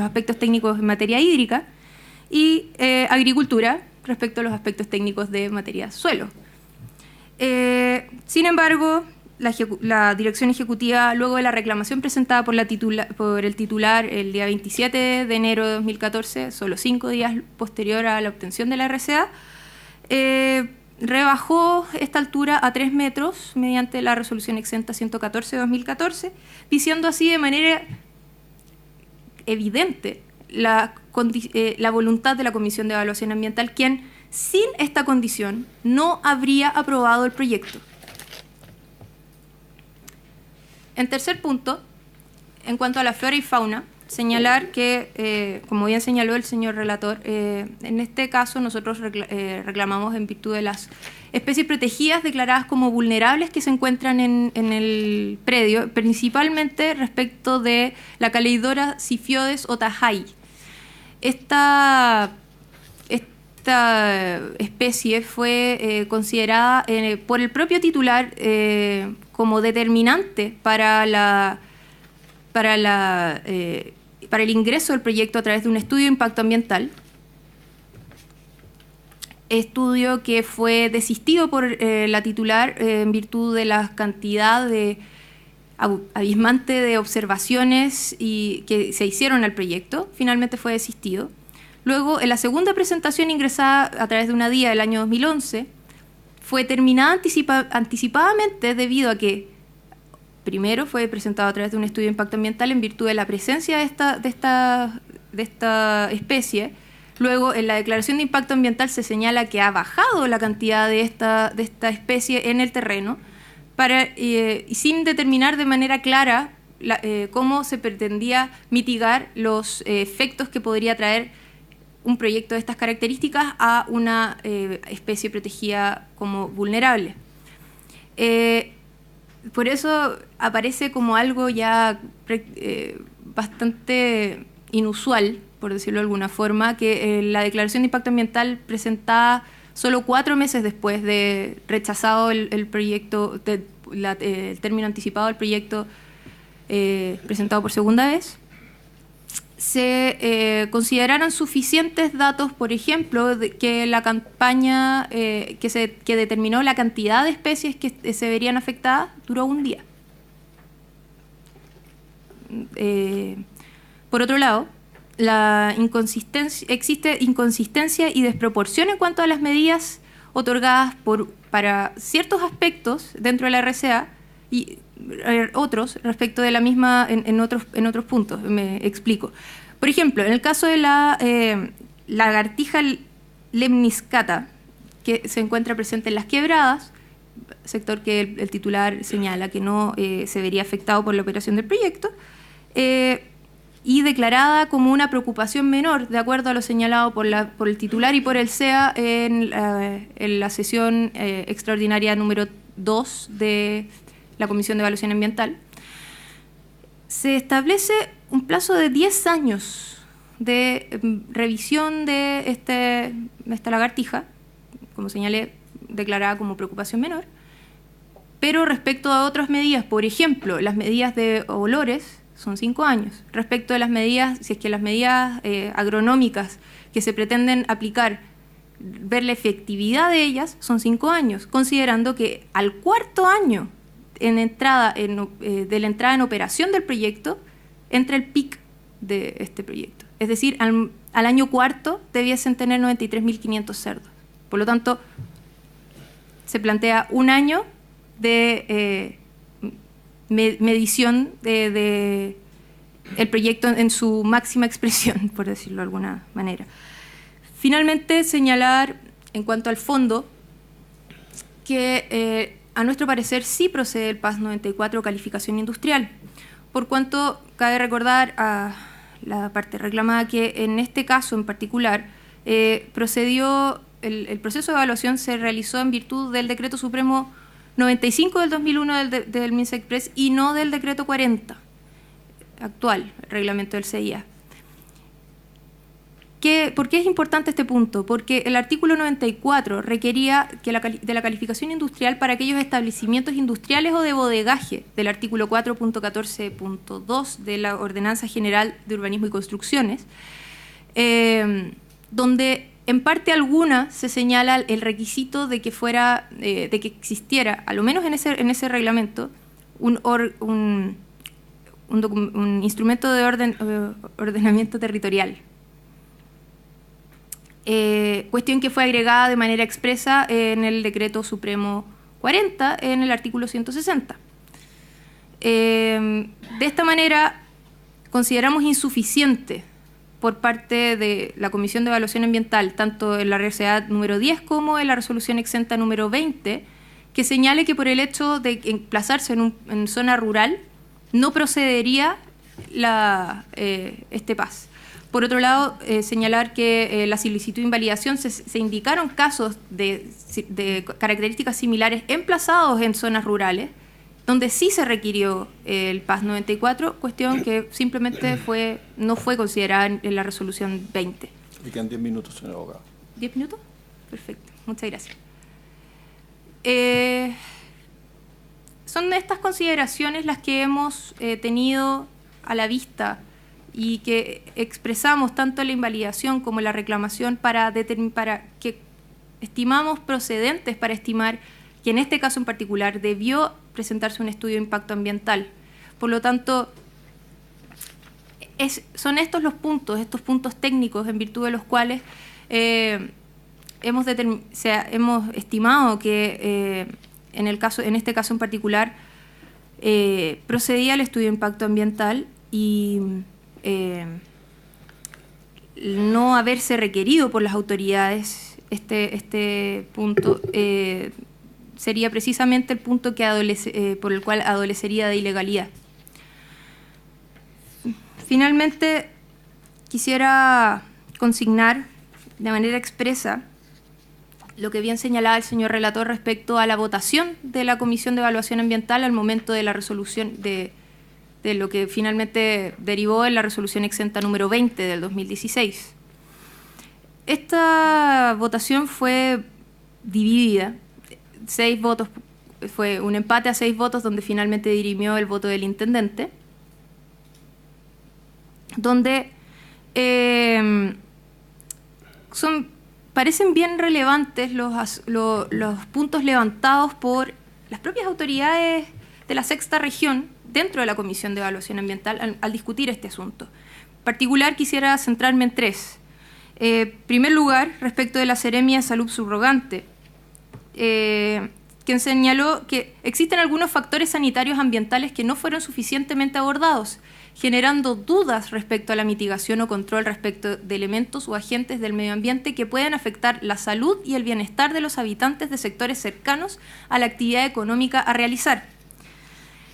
aspectos técnicos en materia hídrica, y Agricultura respecto a los aspectos técnicos de materia suelo. Sin embargo, la dirección ejecutiva, luego de la reclamación presentada por el titular el día 27 de enero de 2014, solo 5 días posterior a la obtención de la RCA, rebajó esta altura a 3 metros mediante la resolución exenta 114 de 2014, diciendo así de manera evidente la voluntad de la Comisión de Evaluación Ambiental, quien sin esta condición no habría aprobado el proyecto. En tercer punto, en cuanto a la flora y fauna, señalar que, como bien señaló el señor relator, en este caso nosotros reclamamos en virtud de las especies protegidas declaradas como vulnerables que se encuentran en el predio, principalmente respecto de la Caleidora Sifiodes otahay. Esta especie fue considerada por el propio titular como determinante para el ingreso del proyecto a través de un estudio de impacto ambiental, estudio que fue desistido por la titular en virtud de la cantidad abismante de observaciones que se hicieron al proyecto. Finalmente fue desistido. Luego, en la segunda presentación ingresada a través de una DIA del año 2011, fue terminada anticipadamente debido a que primero fue presentado a través de un estudio de impacto ambiental en virtud de la presencia de esta especie. Luego, en la declaración de impacto ambiental se señala que ha bajado la cantidad de esta especie en el terreno, y sin determinar de manera clara cómo se pretendía mitigar los efectos que podría traer un proyecto de estas características a una especie protegida como vulnerable. Por eso aparece como algo ya bastante inusual, por decirlo de alguna forma, que la declaración de impacto ambiental presentada solo 4 meses después de rechazado el proyecto, el término anticipado del proyecto presentado por segunda vez, se consideraran suficientes datos, por ejemplo, que la campaña que determinó la cantidad de especies que se verían afectadas duró un día. Por otro lado, existe inconsistencia y desproporción en cuanto a las medidas otorgadas para ciertos aspectos dentro de la RCA y otros respecto de la misma en otros puntos. Me explico. Por ejemplo, en el caso de la lagartija lemniscata, que se encuentra presente en las quebradas, sector que el titular señala que no se vería afectado por la operación del proyecto, y declarada como una preocupación menor, de acuerdo a lo señalado por el titular y por el CEA en la sesión extraordinaria número 2 de la Comisión de Evaluación Ambiental, se establece un plazo de 10 años de revisión de esta lagartija, como señalé, declarada como preocupación menor, pero respecto a otras medidas, por ejemplo, las medidas de olores, son 5 años. Respecto de las medidas, si es que las medidas agronómicas que se pretenden aplicar, ver la efectividad de ellas, son 5 años, considerando que al cuarto año de la entrada en operación del proyecto, entra el pic de este proyecto. Es decir, al año cuarto debiesen tener 93.500 cerdos. Por lo tanto, se plantea un año de medición de el proyecto en su máxima expresión, por decirlo de alguna manera. Finalmente, señalar en cuanto al fondo que a nuestro parecer sí procede el PAS 94 calificación industrial, por cuanto cabe recordar a la parte reclamada que en este caso en particular el proceso de evaluación se realizó en virtud del Decreto Supremo 95 del 2001 del MinSecPres y no del Decreto 40 actual, el reglamento del CIA. ¿Por qué es importante este punto? Porque el artículo 94 requería de la calificación industrial para aquellos establecimientos industriales o de bodegaje del artículo 4.14.2 de la Ordenanza General de Urbanismo y Construcciones, donde en parte alguna se señala el requisito de que existiera, a lo menos en ese reglamento, un instrumento de ordenamiento territorial. Cuestión que fue agregada de manera expresa en el Decreto Supremo 40, en el artículo 160. De esta manera, consideramos insuficiente por parte de la Comisión de Evaluación Ambiental, tanto en la RCA número 10 como en la resolución exenta número 20, que señale que por el hecho de emplazarse en zona rural no procedería este PAS. Por otro lado, señalar que la solicitud de invalidación se indicaron casos de características similares emplazados en zonas rurales, donde sí se requirió el PAS 94, cuestión que simplemente no fue considerada en la resolución 20. Le quedan 10 minutos, señor abogado. ¿10 minutos? Perfecto, muchas gracias. Son estas consideraciones las que hemos tenido a la vista y que expresamos tanto en la invalidación como en la reclamación para que estimamos procedentes para estimar que en este caso en particular debió presentarse un estudio de impacto ambiental. Por lo tanto, son estos puntos técnicos en virtud de los cuales hemos estimado que en este caso en particular procedía el estudio de impacto ambiental y no haberse requerido por las autoridades este punto sería precisamente el punto por el cual adolecería de ilegalidad. Finalmente, quisiera consignar de manera expresa lo que bien señalaba el señor relator respecto a la votación de la Comisión de Evaluación Ambiental al momento de la resolución de lo que finalmente derivó en la resolución exenta número 20 del 2016. Esta votación fue dividida. 6 votos, fue un empate a 6 votos donde finalmente dirimió el voto del intendente donde parecen bien relevantes los puntos levantados por las propias autoridades de la sexta región dentro de la Comisión de Evaluación Ambiental al discutir este asunto. En particular, quisiera centrarme en tres. En primer lugar, respecto de la Seremia de Salud subrogante, quien señaló que existen algunos factores sanitarios ambientales que no fueron suficientemente abordados, generando dudas respecto a la mitigación o control respecto de elementos o agentes del medio ambiente que pueden afectar la salud y el bienestar de los habitantes de sectores cercanos a la actividad económica a realizar.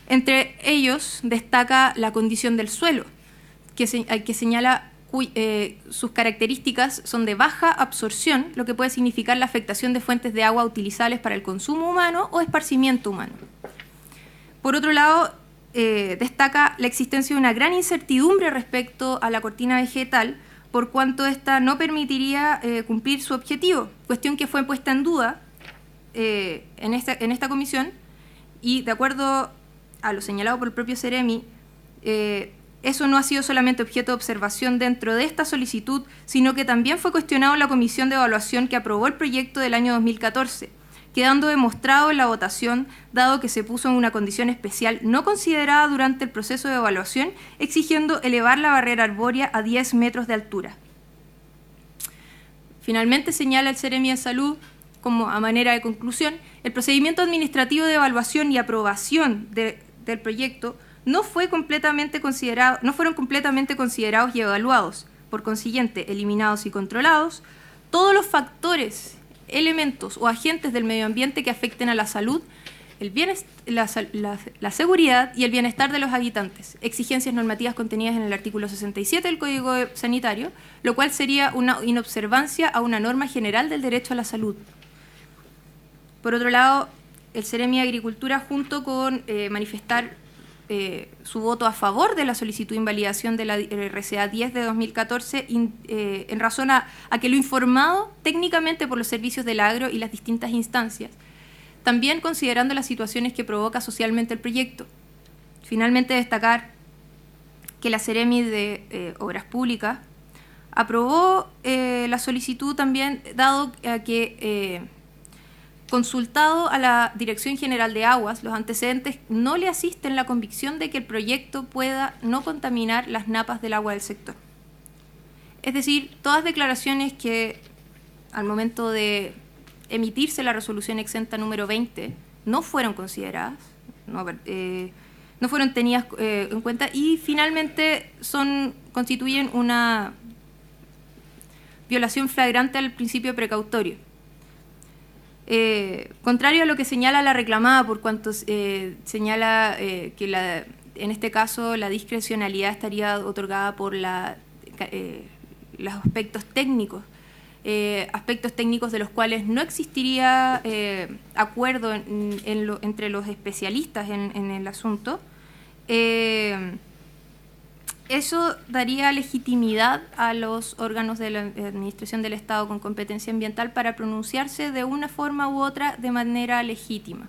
Entre ellos destaca la condición del suelo, que señala sus características son de baja absorción, lo que puede significar la afectación de fuentes de agua utilizables para el consumo humano o esparcimiento humano. Por otro lado, destaca la existencia de una gran incertidumbre respecto a la cortina vegetal, por cuanto ésta no permitiría cumplir su objetivo, cuestión que fue puesta en duda en esta comisión, y de acuerdo a lo señalado por el propio Ceremi, eso no ha sido solamente objeto de observación dentro de esta solicitud, sino que también fue cuestionado en la comisión de evaluación que aprobó el proyecto del año 2014, quedando demostrado en la votación, dado que se puso en una condición especial no considerada durante el proceso de evaluación, exigiendo elevar la barrera arbórea a 10 metros de altura. Finalmente, señala el Ceremi de Salud, como a manera de conclusión, el procedimiento administrativo de evaluación y aprobación del proyecto no fueron completamente considerados y evaluados, por consiguiente, eliminados y controlados todos los factores, elementos o agentes del medio ambiente que afecten a la salud, la seguridad y el bienestar de los habitantes, exigencias normativas contenidas en el artículo 67 del Código Sanitario, lo cual sería una inobservancia a una norma general del derecho a la salud. Por otro lado, el Ceremi de Agricultura, junto con manifestar su voto a favor de la solicitud de invalidación de la RCA 10 de 2014 en razón a que lo informado técnicamente por los servicios del agro y las distintas instancias, también considerando las situaciones que provoca socialmente el proyecto. Finalmente, destacar que la Ceremi de Obras Públicas aprobó la solicitud también, dado que consultado a la Dirección General de Aguas, los antecedentes no le asisten la convicción de que el proyecto pueda no contaminar las napas del agua del sector. Es decir, todas declaraciones que al momento de emitirse la resolución exenta número 20 no fueron consideradas, no fueron tenidas en cuenta y finalmente constituyen una violación flagrante al principio precautorio. Contrario a lo que señala la reclamada, por cuanto señala que en este caso la discrecionalidad estaría otorgada por los aspectos técnicos de los cuales no existiría acuerdo entre los especialistas en el asunto, eso daría legitimidad a los órganos de la Administración del Estado con competencia ambiental para pronunciarse de una forma u otra de manera legítima.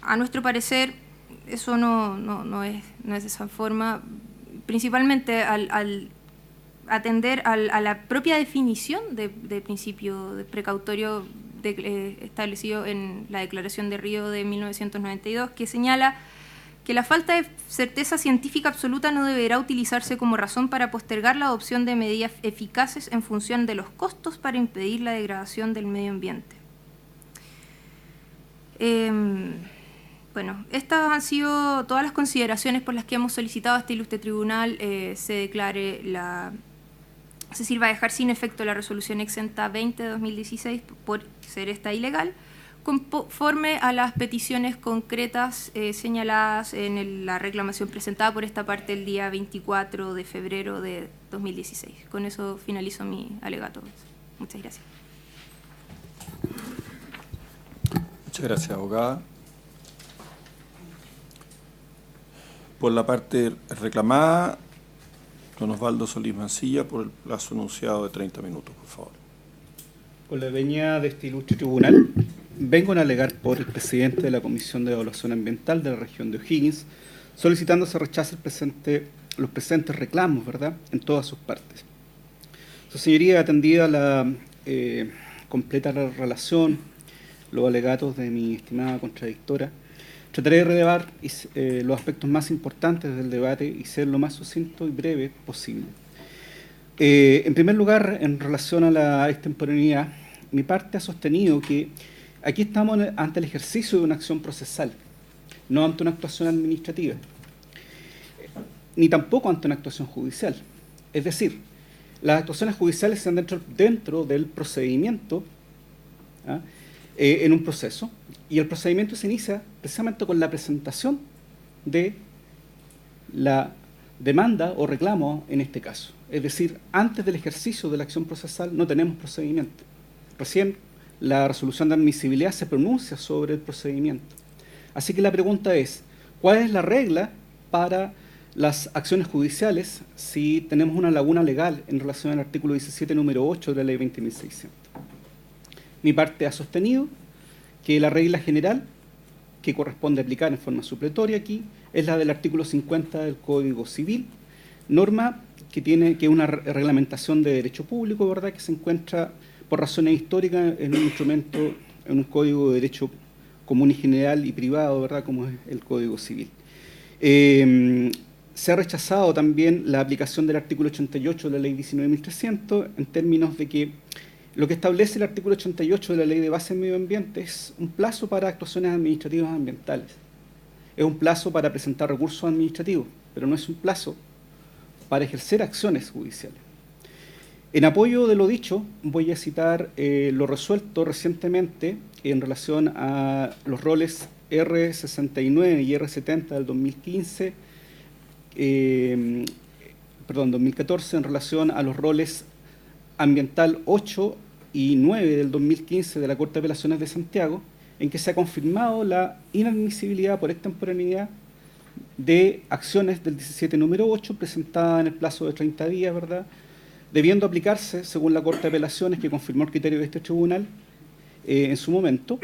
A nuestro parecer, eso no es de esa forma, principalmente al atender a la propia definición de principio de precautorio establecido en la Declaración de Río de 1992, que señala que la falta de certeza científica absoluta no deberá utilizarse como razón para postergar la adopción de medidas eficaces en función de los costos para impedir la degradación del medio ambiente. Bueno, estas han sido todas las consideraciones por las que hemos solicitado a este ilustre tribunal se sirva a dejar sin efecto la resolución exenta 20 de 2016 por ser esta ilegal, conforme a las peticiones concretas señaladas en la reclamación presentada por esta parte el día 24 de febrero de 2016. Con eso finalizo mi alegato. Muchas gracias. Muchas gracias, abogada. Por la parte reclamada, don Osvaldo Solís Mancilla, por el plazo anunciado de 30 minutos, por favor. Con la venia de este ilustre tribunal, vengo a alegar por el presidente de la Comisión de Evaluación Ambiental de la región de O'Higgins, solicitando se rechace los presentes reclamos, ¿verdad?, en todas sus partes. Su señoría, atendida la completa relación, los alegatos de mi estimada contradictora, trataré de relevar los aspectos más importantes del debate y ser lo más sucinto y breve posible. En primer lugar, en relación a la extemporaneidad, mi parte ha sostenido que aquí estamos ante el ejercicio de una acción procesal, no ante una actuación administrativa, ni tampoco ante una actuación judicial. Es decir, las actuaciones judiciales se dan dentro del procedimiento, en un proceso, y el procedimiento se inicia precisamente con la presentación de la demanda o reclamo en este caso. Es decir, antes del ejercicio de la acción procesal no tenemos procedimiento. Recién la resolución de admisibilidad se pronuncia sobre el procedimiento. Así que la pregunta es, ¿cuál es la regla para las acciones judiciales si tenemos una laguna legal en relación al artículo 17, número 8 de la ley 20.600? Mi parte ha sostenido que la regla general que corresponde aplicar en forma supletoria aquí es la del artículo 50 del Código Civil, norma que tiene una reglamentación de derecho público, ¿verdad?, que se encuentra por razones históricas en un instrumento, en un código de derecho común y general y privado, ¿verdad?, como es el Código Civil. Se ha rechazado también la aplicación del artículo 88 de la ley 19.300 en términos de que lo que establece el artículo 88 de la Ley de Base del Medio Ambiente es un plazo para actuaciones administrativas ambientales. Es un plazo para presentar recursos administrativos, pero no es un plazo para ejercer acciones judiciales. En apoyo de lo dicho, voy a citar lo resuelto recientemente en relación a los roles R69 y R70 del 2015, 2014, en relación a los roles ambiental 8 y 9 del 2015 de la Corte de Apelaciones de Santiago, en que se ha confirmado la inadmisibilidad por extemporaneidad de acciones del 17 número 8 presentadas en el plazo de 30 días, ¿verdad?, debiendo aplicarse, según la Corte de Apelaciones, que confirmó el criterio de este tribunal en su momento,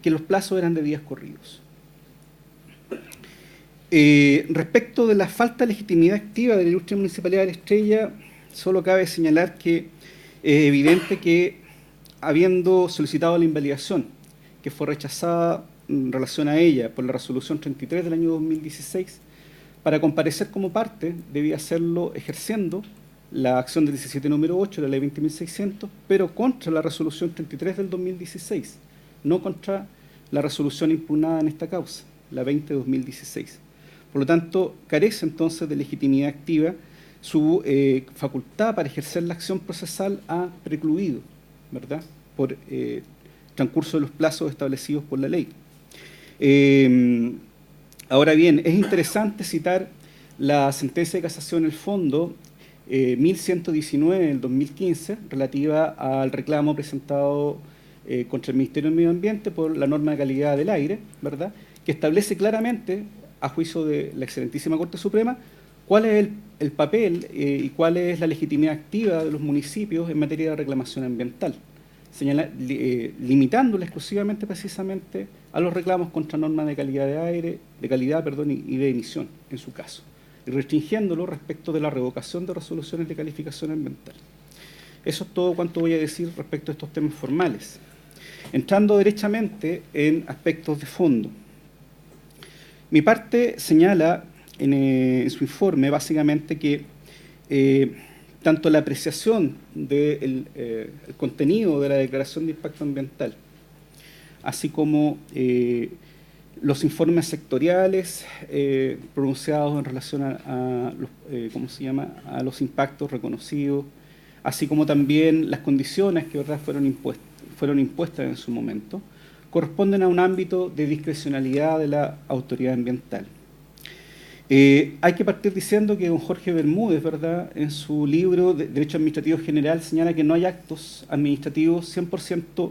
que los plazos eran de días corridos. Respecto de la falta de legitimidad activa de la Ilustre Municipalidad de La Estrella, solo cabe señalar que es evidente que, habiendo solicitado la invalidación, que fue rechazada en relación a ella por la resolución 33 del año 2016, para comparecer como parte debía hacerlo ejerciendo la acción del 17 número 8 de la ley 20.600, pero contra la resolución 33 del 2016, no contra la resolución impugnada en esta causa, la 20-2016. Por lo tanto, carece entonces de legitimidad activa. Su facultad para ejercer la acción procesal ha precluido, ¿verdad?, por transcurso de los plazos establecidos por la ley. Ahora bien, es interesante citar la sentencia de casación en el fondo 1119 del 2015, relativa al reclamo presentado contra el Ministerio del Medio Ambiente por la norma de calidad del aire, ¿verdad?, que establece claramente, a juicio de la excelentísima Corte Suprema, cuál es el papel y cuál es la legitimidad activa de los municipios en materia de reclamación ambiental, limitándola exclusivamente precisamente a los reclamos contra normas de calidad de aire, y de emisión, en su caso, y restringiéndolo respecto de la revocación de resoluciones de calificación ambiental. Eso es todo cuanto voy a decir respecto a estos temas formales. Entrando derechamente en aspectos de fondo. Mi parte señala en su informe básicamente que tanto la apreciación del contenido de la declaración de impacto ambiental, así como los informes sectoriales pronunciados en relación a los impactos reconocidos, así como también las condiciones que, ¿verdad?, fueron impuestas en su momento, corresponden a un ámbito de discrecionalidad de la autoridad ambiental. Hay que partir diciendo que don Jorge Bermúdez, ¿verdad?, en su libro de Derecho Administrativo General señala que no hay actos administrativos 100%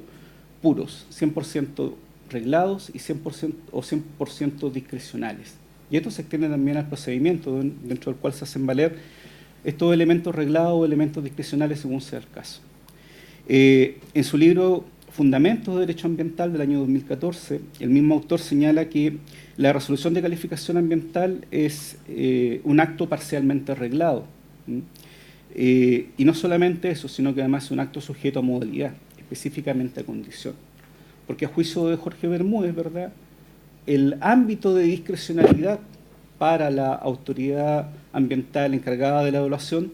puros, 100% reglados y 100% discrecionales. Y esto se extiende también al procedimiento dentro del cual se hacen valer estos elementos reglados o elementos discrecionales según sea el caso. En su libro Fundamentos de Derecho Ambiental del año 2014, el mismo autor señala que la resolución de calificación ambiental es un acto parcialmente arreglado. Y no solamente eso, sino que además es un acto sujeto a modalidad, específicamente a condición. Porque a juicio de Jorge Bermúdez, ¿verdad?, el ámbito de discrecionalidad para la autoridad ambiental encargada de la evaluación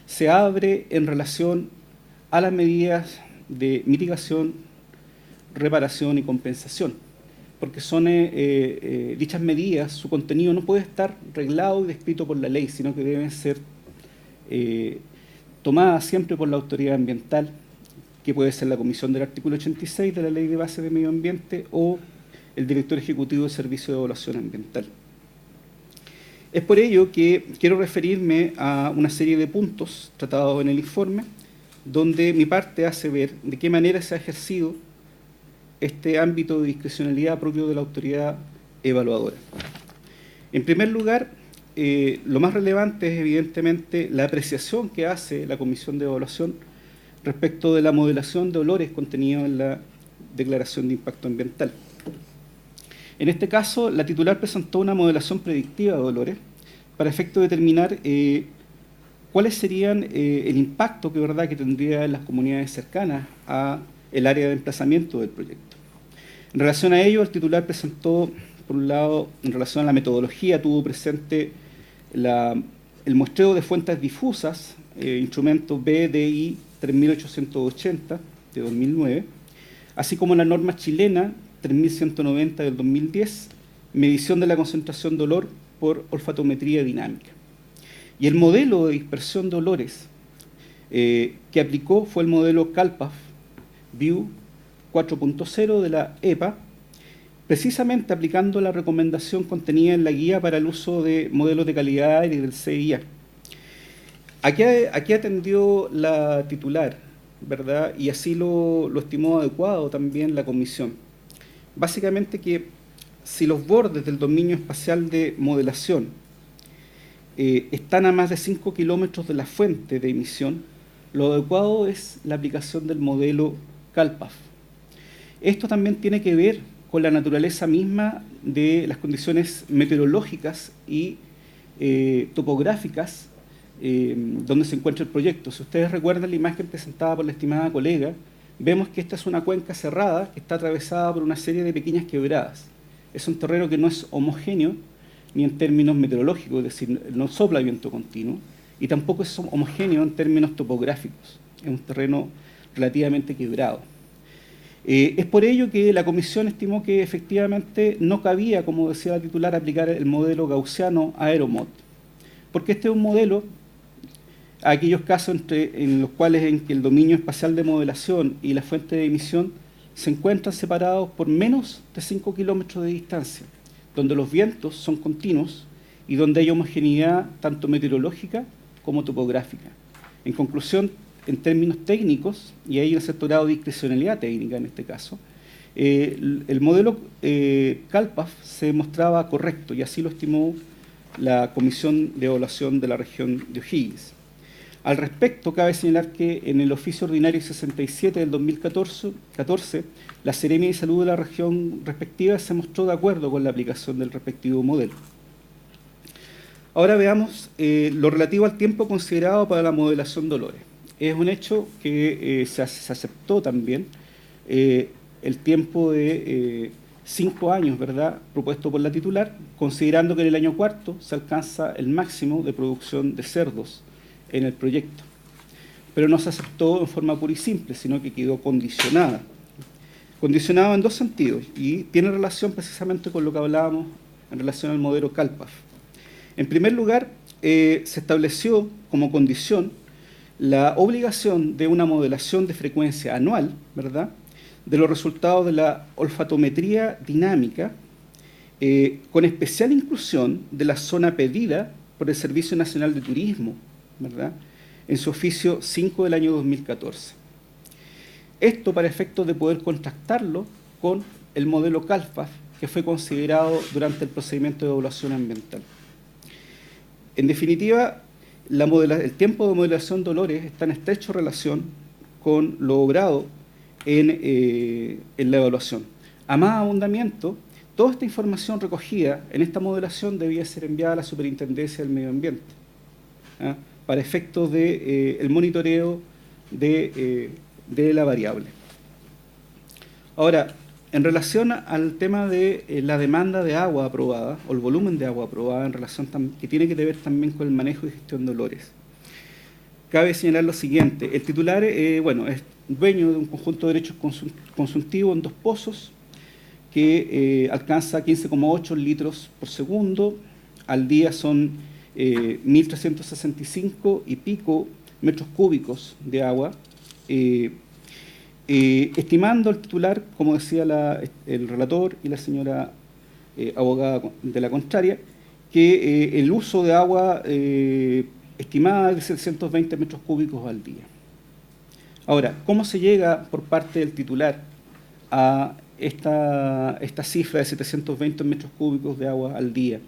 se abre en relación a las medidas de mitigación, reparación y compensación, porque son dichas medidas, su contenido no puede estar reglado y descrito por la ley, sino que deben ser tomadas siempre por la autoridad ambiental, que puede ser la comisión del artículo 86 de la Ley de Base de Medio Ambiente o el director ejecutivo del Servicio de Evaluación Ambiental. Es por ello que quiero referirme a una serie de puntos tratados en el informe, donde mi parte hace ver de qué manera se ha ejercido este ámbito de discrecionalidad propio de la autoridad evaluadora. En primer lugar, lo más relevante es evidentemente la apreciación que hace la Comisión de Evaluación respecto de la modelación de olores contenido en la Declaración de Impacto Ambiental. En este caso, la titular presentó una modelación predictiva de olores para efecto de determinar cuáles serían el impacto que tendría en las comunidades cercanas a el área de emplazamiento del proyecto. En relación a ello, el titular presentó, por un lado, en relación a la metodología, tuvo presente el muestreo de fuentes difusas, instrumento BDI 3880 de 2009, así como la norma chilena 3190 del 2010, medición de la concentración de olor por olfatometría dinámica. Y el modelo de dispersión de olores que aplicó fue el modelo CalPAF View 4.0 de la EPA, precisamente aplicando la recomendación contenida en la guía para el uso de modelos de calidad de aire del CIA. Aquí atendió la titular, ¿verdad? Y así lo estimó adecuado también la comisión. Básicamente que si los bordes del dominio espacial de modelación están a más de 5 kilómetros de la fuente de emisión, lo adecuado es la aplicación del modelo CalPAF. Esto también tiene que ver con la naturaleza misma de las condiciones meteorológicas y topográficas donde se encuentra el proyecto. Si ustedes recuerdan la imagen presentada por la estimada colega, vemos que esta es una cuenca cerrada que está atravesada por una serie de pequeñas quebradas. Es un terreno que no es homogéneo ni en términos meteorológicos, es decir, no sopla viento continuo, y tampoco es homogéneo en términos topográficos. Es un terreno relativamente quebrado. Es por ello que la comisión estimó que efectivamente no cabía, como decía la titular, aplicar el modelo gaussiano Aeromod, porque este es un modelo a aquellos casos en los cuales el dominio espacial de modelación y la fuente de emisión se encuentran separados por menos de 5 kilómetros de distancia, donde los vientos son continuos y donde hay homogeneidad tanto meteorológica como topográfica. En conclusión, en términos técnicos, y hay un cierto grado de discrecionalidad técnica en este caso, el modelo CalPAF se mostraba correcto y así lo estimó la Comisión de Evaluación de la región de O'Higgins. Al respecto, cabe señalar que en el oficio ordinario 67 del 2014, la Seremia de Salud de la región respectiva se mostró de acuerdo con la aplicación del respectivo modelo. Ahora veamos lo relativo al tiempo considerado para la modelación de olores. Es un hecho que se aceptó también el tiempo de 5 años, ¿verdad?, propuesto por la titular, considerando que en el año cuarto se alcanza el máximo de producción de cerdos en el proyecto. Pero no se aceptó en forma pura y simple, sino que quedó condicionada. Condicionada en dos sentidos, y tiene relación precisamente con lo que hablábamos en relación al modelo CalPAF. En primer lugar, se estableció como condición la obligación de una modelación de frecuencia anual, ¿verdad?, de los resultados de la olfatometría dinámica, con especial inclusión de la zona pedida por el Servicio Nacional de Turismo, ¿verdad?, en su oficio 5 del año 2014. Esto para efectos de poder contrastarlo con el modelo CalPAF que fue considerado durante el procedimiento de evaluación ambiental. En definitiva, el tiempo de modelación de olores está en estrecha relación con lo obrado en la evaluación. A más abundamiento, toda esta información recogida en esta modelación debía ser enviada a la Superintendencia del Medio Ambiente, ¿ah?, para efectos de el monitoreo de la variable. Ahora, en relación al tema de la demanda de agua aprobada, o el volumen de agua aprobada, en relación que tiene que ver también con el manejo y gestión de olores, cabe señalar lo siguiente. El titular, bueno, es dueño de un conjunto de derechos consultivos en 2 pozos, que alcanza 15,8 litros por segundo. Al día son 1.365 y pico metros cúbicos de agua, estimando el titular, como decía el relator y la señora abogada de la contraria, que el uso de agua estimada es de 720 metros cúbicos al día. Ahora, ¿cómo se llega por parte del titular a esta cifra de 720 metros cúbicos de agua al día?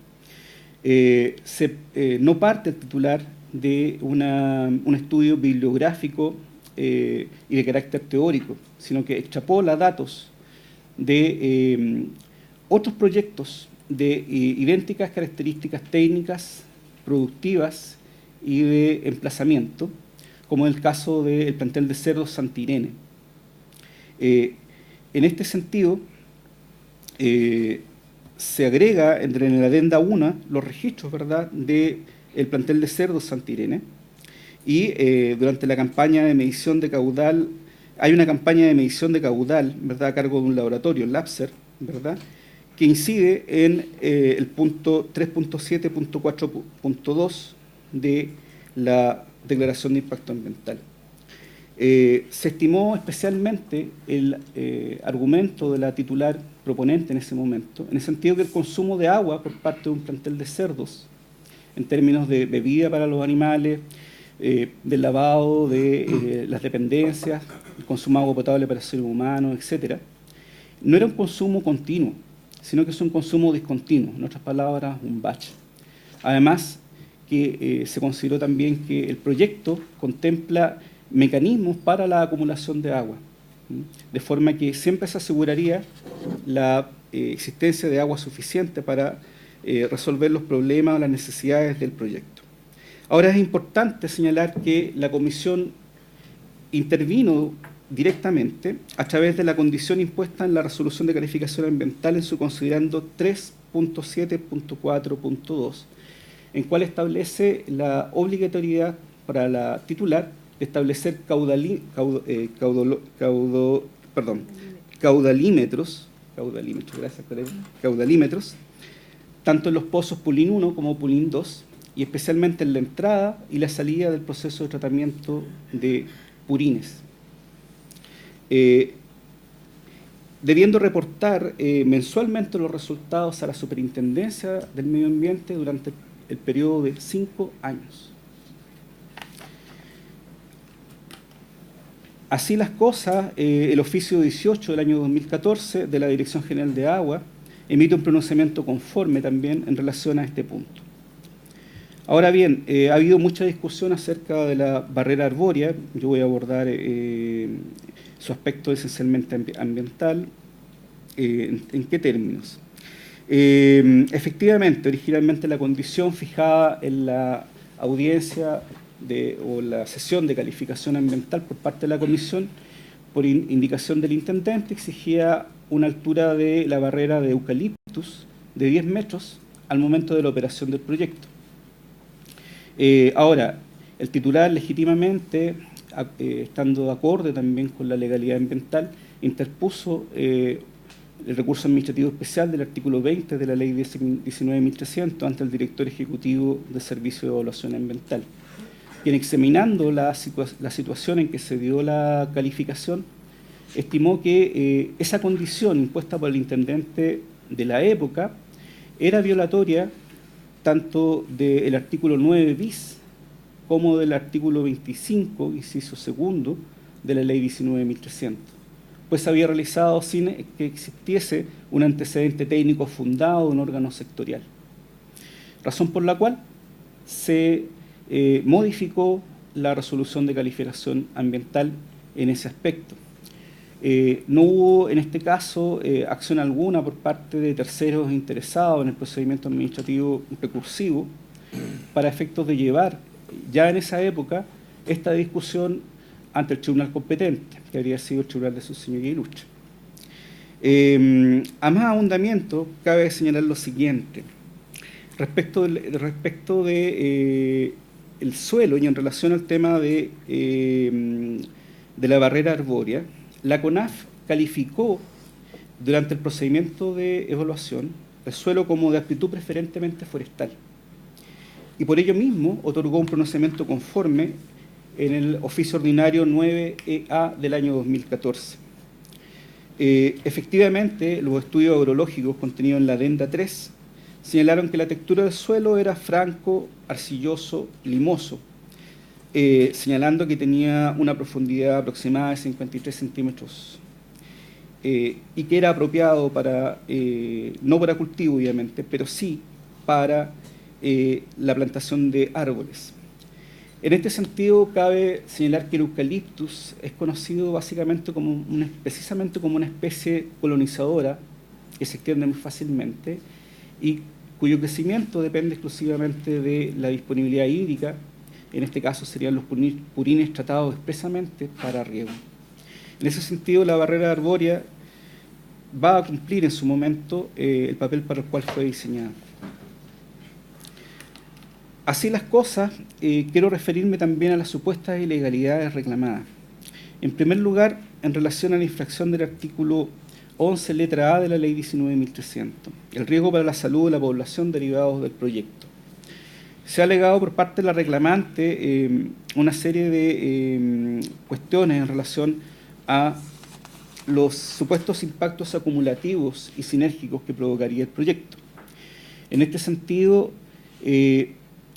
No parte el titular de un estudio bibliográfico y de carácter teórico, sino que extrapola datos de otros proyectos de idénticas características técnicas, productivas y de emplazamiento, como en el caso del plantel de cerdos Santa Irene. En este sentido, se agrega en la adenda 1 los registros, ¿verdad?, del plantel de cerdos Santa Irene, y durante la campaña de medición de caudal, hay una campaña de medición de caudal, ¿verdad?, a cargo de un laboratorio, LAPSER, ¿verdad?, que incide en el punto 3.7.4.2 de la Declaración de Impacto Ambiental. Se estimó especialmente el argumento de la titular proponente en ese momento, en el sentido que el consumo de agua por parte de un plantel de cerdos, en términos de bebida para los animales, del lavado de las dependencias, el consumo de agua potable para seres humanos, etc., no era un consumo continuo, sino que es un consumo discontinuo, en otras palabras, un batch. Además, que se consideró también que el proyecto contempla mecanismos para la acumulación de agua, de forma que siempre se aseguraría la existencia de agua suficiente para resolver los problemas o las necesidades del proyecto. Ahora, es importante señalar que la Comisión intervino directamente a través de la condición impuesta en la Resolución de Calificación Ambiental en su considerando 3.7.4.2, en cual establece la obligatoriedad para la titular de establecer caudalímetros, gracias, caudalímetros, tanto en los pozos Pulín 1 como Pulín 2, y especialmente en la entrada y la salida del proceso de tratamiento de purines. Debiendo reportar mensualmente los resultados a la Superintendencia del Medio Ambiente durante el periodo de 5 años. Así las cosas, el oficio 18 del año 2014 de la Dirección General de Agua emite un pronunciamiento conforme también en relación a este punto. Ahora bien, ha habido mucha discusión acerca de la barrera arbórea. Yo voy a abordar su aspecto esencialmente ambiental. ¿En qué términos? Efectivamente, originalmente la condición fijada en la audiencia o la sesión de calificación ambiental por parte de la Comisión, por indicación del intendente, exigía una altura de la barrera de eucaliptus de 10 metros al momento de la operación del proyecto. Ahora, el titular legítimamente, estando acorde también con la legalidad ambiental, interpuso el recurso administrativo especial del artículo 20 de la ley 19.300 ante el director ejecutivo del Servicio de Evaluación Ambiental, quien, examinando la situación en que se dio la calificación, estimó que esa condición impuesta por el intendente de la época era violatoria tanto del artículo 9 bis como del artículo 25, inciso segundo, de la ley 19.300, pues se había realizado sin que existiese un antecedente técnico fundado de un órgano sectorial. Razón por la cual se modificó la resolución de calificación ambiental en ese aspecto. No hubo, en este caso, acción alguna por parte de terceros interesados en el procedimiento administrativo recursivo para efectos de llevar ya en esa época esta discusión ante el tribunal competente, que habría sido el tribunal de su señoría ilustre. A más abundamiento, cabe señalar lo siguiente. Respecto de el suelo y en relación al tema de la barrera arbórea, la CONAF calificó durante el procedimiento de evaluación el suelo como de aptitud preferentemente forestal y por ello mismo otorgó un pronunciamiento conforme en el oficio ordinario 9EA del año 2014. Efectivamente, los estudios agrológicos contenidos en la adenda 3 señalaron que la textura del suelo era franco, arcilloso, limoso, señalando que tenía una profundidad aproximada de 53 centímetros y que era apropiado para, no para cultivo obviamente, pero sí para la plantación de árboles. En este sentido, cabe señalar que el eucaliptus es conocido básicamente como precisamente como una especie colonizadora que se extiende muy fácilmente y cuyo crecimiento depende exclusivamente de la disponibilidad hídrica. En este caso serían los purines tratados expresamente para riego. En ese sentido, la barrera arbórea va a cumplir en su momento el papel para el cual fue diseñada. Así las cosas, quiero referirme también a las supuestas ilegalidades reclamadas. En primer lugar, en relación a la infracción del artículo 11, letra A de la Ley 19.300, el riesgo para la salud de la población derivados del proyecto. Se ha alegado por parte de la reclamante una serie de cuestiones en relación a los supuestos impactos acumulativos y sinérgicos que provocaría el proyecto. En este sentido,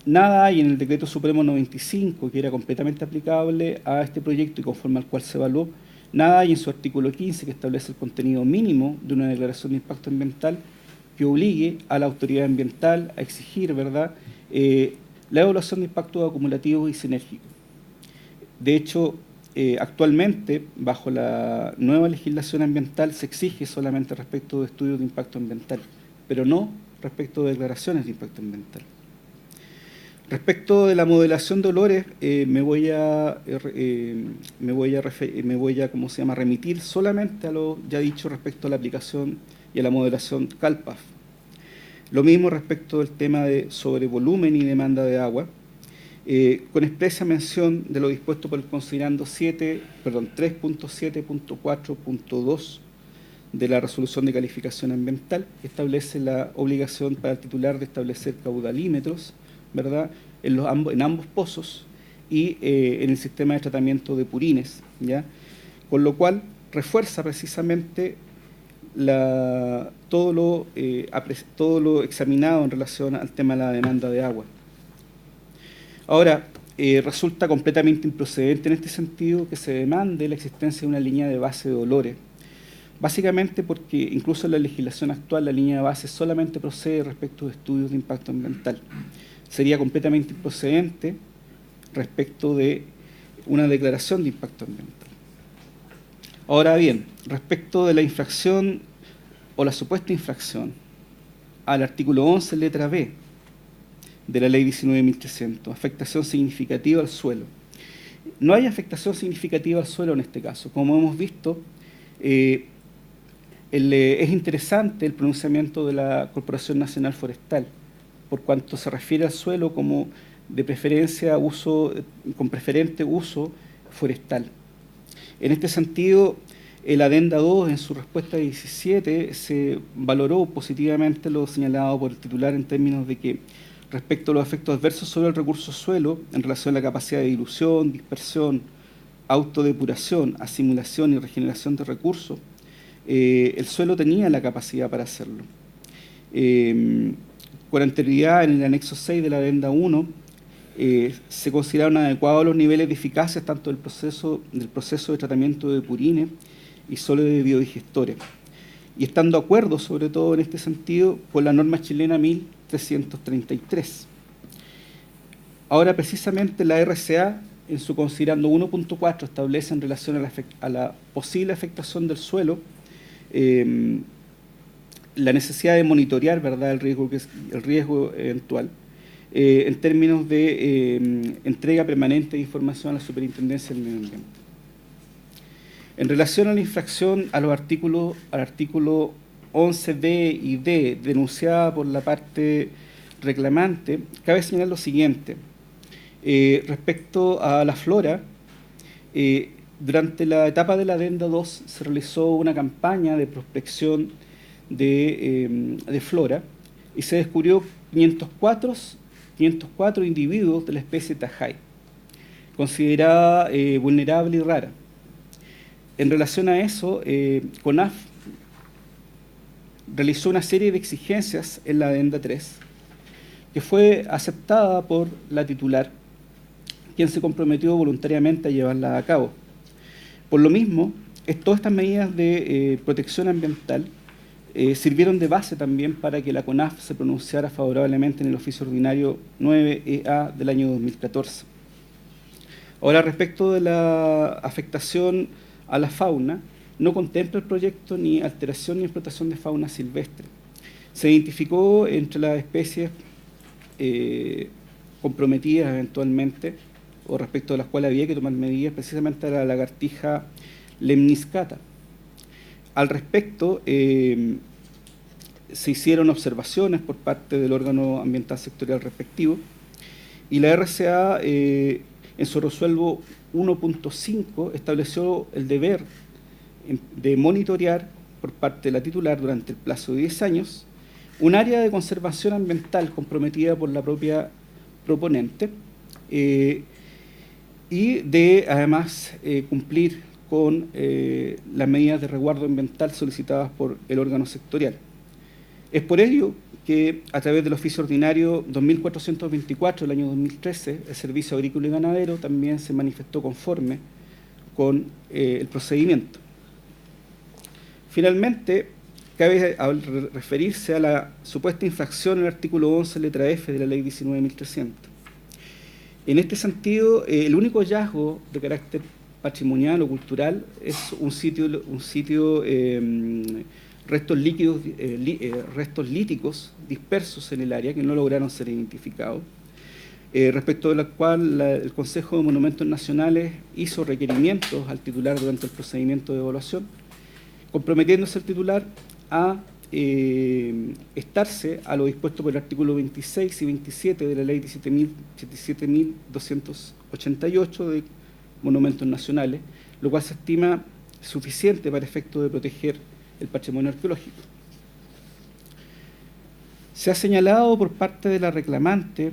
nada hay en el Decreto Supremo 95, que era completamente aplicable a este proyecto y conforme al cual se evaluó, nada hay en su artículo 15 que establece el contenido mínimo de una declaración de impacto ambiental que obligue a la autoridad ambiental a exigir, ¿verdad?, la evaluación de impactos acumulativos y sinérgicos. De hecho, actualmente, bajo la nueva legislación ambiental, se exige solamente respecto de estudios de impacto ambiental, pero no respecto de declaraciones de impacto ambiental. Respecto de la modelación de olores, me voy a remitir solamente a lo ya dicho respecto a la aplicación y a la modelación CalPAF. Lo mismo respecto del tema de sobrevolumen y demanda de agua, con expresa mención de lo dispuesto por el considerando 3.7.4.2 de la resolución de calificación ambiental, que establece la obligación para el titular de establecer caudalímetros, ¿verdad?, en ambos pozos y en el sistema de tratamiento de purines, ¿ya? Con lo cual refuerza precisamente todo lo examinado en relación al tema de la demanda de agua. Ahora, resulta completamente improcedente en este sentido que se demande la existencia de una línea de base de olores, básicamente porque incluso en la legislación actual la línea de base solamente procede respecto de estudios de impacto ambiental. Sería completamente improcedente respecto de una declaración de impacto ambiental. Ahora bien, respecto de la infracción o la supuesta infracción al artículo 11, letra B de la Ley 19.300, afectación significativa al suelo. No hay afectación significativa al suelo en este caso. Como hemos visto, es interesante el pronunciamiento de la Corporación Nacional Forestal, por cuanto se refiere al suelo como de preferencia con preferente uso forestal. En este sentido, el adenda 2, en su respuesta 17, se valoró positivamente lo señalado por el titular en términos de que, respecto a los efectos adversos sobre el recurso suelo, en relación a la capacidad de dilución, dispersión, autodepuración, asimilación y regeneración de recursos, el suelo tenía la capacidad para hacerlo. Con anterioridad, en el anexo 6 de la adenda 1, se consideraron adecuados los niveles de eficacia tanto del proceso de tratamiento de purines y solo de biodigestores, y estando de acuerdo, sobre todo en este sentido, con la norma chilena 1333. Ahora, precisamente, la RCA, en su considerando 1.4, establece en relación a la posible afectación del suelo la necesidad de monitorear, ¿verdad?, el riesgo eventual en términos de entrega permanente de información a la Superintendencia del Medio Ambiente. En relación a la infracción al artículo 11b y d, denunciada por la parte reclamante, cabe señalar lo siguiente. Respecto a la flora, durante la etapa de la adenda 2 se realizó una campaña de prospección de flora y se descubrió 504 individuos de la especie Tajay, considerada vulnerable y rara. En relación a eso, CONAF realizó una serie de exigencias en la adenda 3, que fue aceptada por la titular, quien se comprometió voluntariamente a llevarla a cabo. Por lo mismo, todas estas medidas de protección ambiental sirvieron de base también para que la CONAF se pronunciara favorablemente en el oficio ordinario 9EA del año 2014. Ahora, respecto de la afectación a la fauna, no contempla el proyecto ni alteración ni explotación de fauna silvestre. Se identificó entre las especies comprometidas eventualmente, o respecto a las cuales había que tomar medidas, precisamente a la lagartija lemniscata. Al respecto, se hicieron observaciones por parte del órgano ambiental sectorial respectivo y la RCA, en su resuelvo 1.5, estableció el deber de monitorear por parte de la titular durante el plazo de 10 años un área de conservación ambiental comprometida por la propia proponente y de, además, cumplir con las medidas de resguardo ambiental solicitadas por el órgano sectorial. Es por ello que, a través del oficio ordinario 2424 del año 2013, el Servicio Agrícola y Ganadero también se manifestó conforme con el procedimiento. Finalmente, cabe referirse a la supuesta infracción en el artículo 11, letra F de la Ley 19.300. En este sentido, el único hallazgo de carácter patrimonial o cultural es un sitio restos líticos dispersos en el área que no lograron ser identificados, respecto de la cual el Consejo de Monumentos Nacionales hizo requerimientos al titular durante el procedimiento de evaluación, comprometiéndose el titular a estarse a lo dispuesto por el artículo 26 y 27 de la Ley 17.288 de Monumentos Nacionales, lo cual se estima suficiente para efecto de proteger el patrimonio arqueológico. Se ha señalado por parte de la reclamante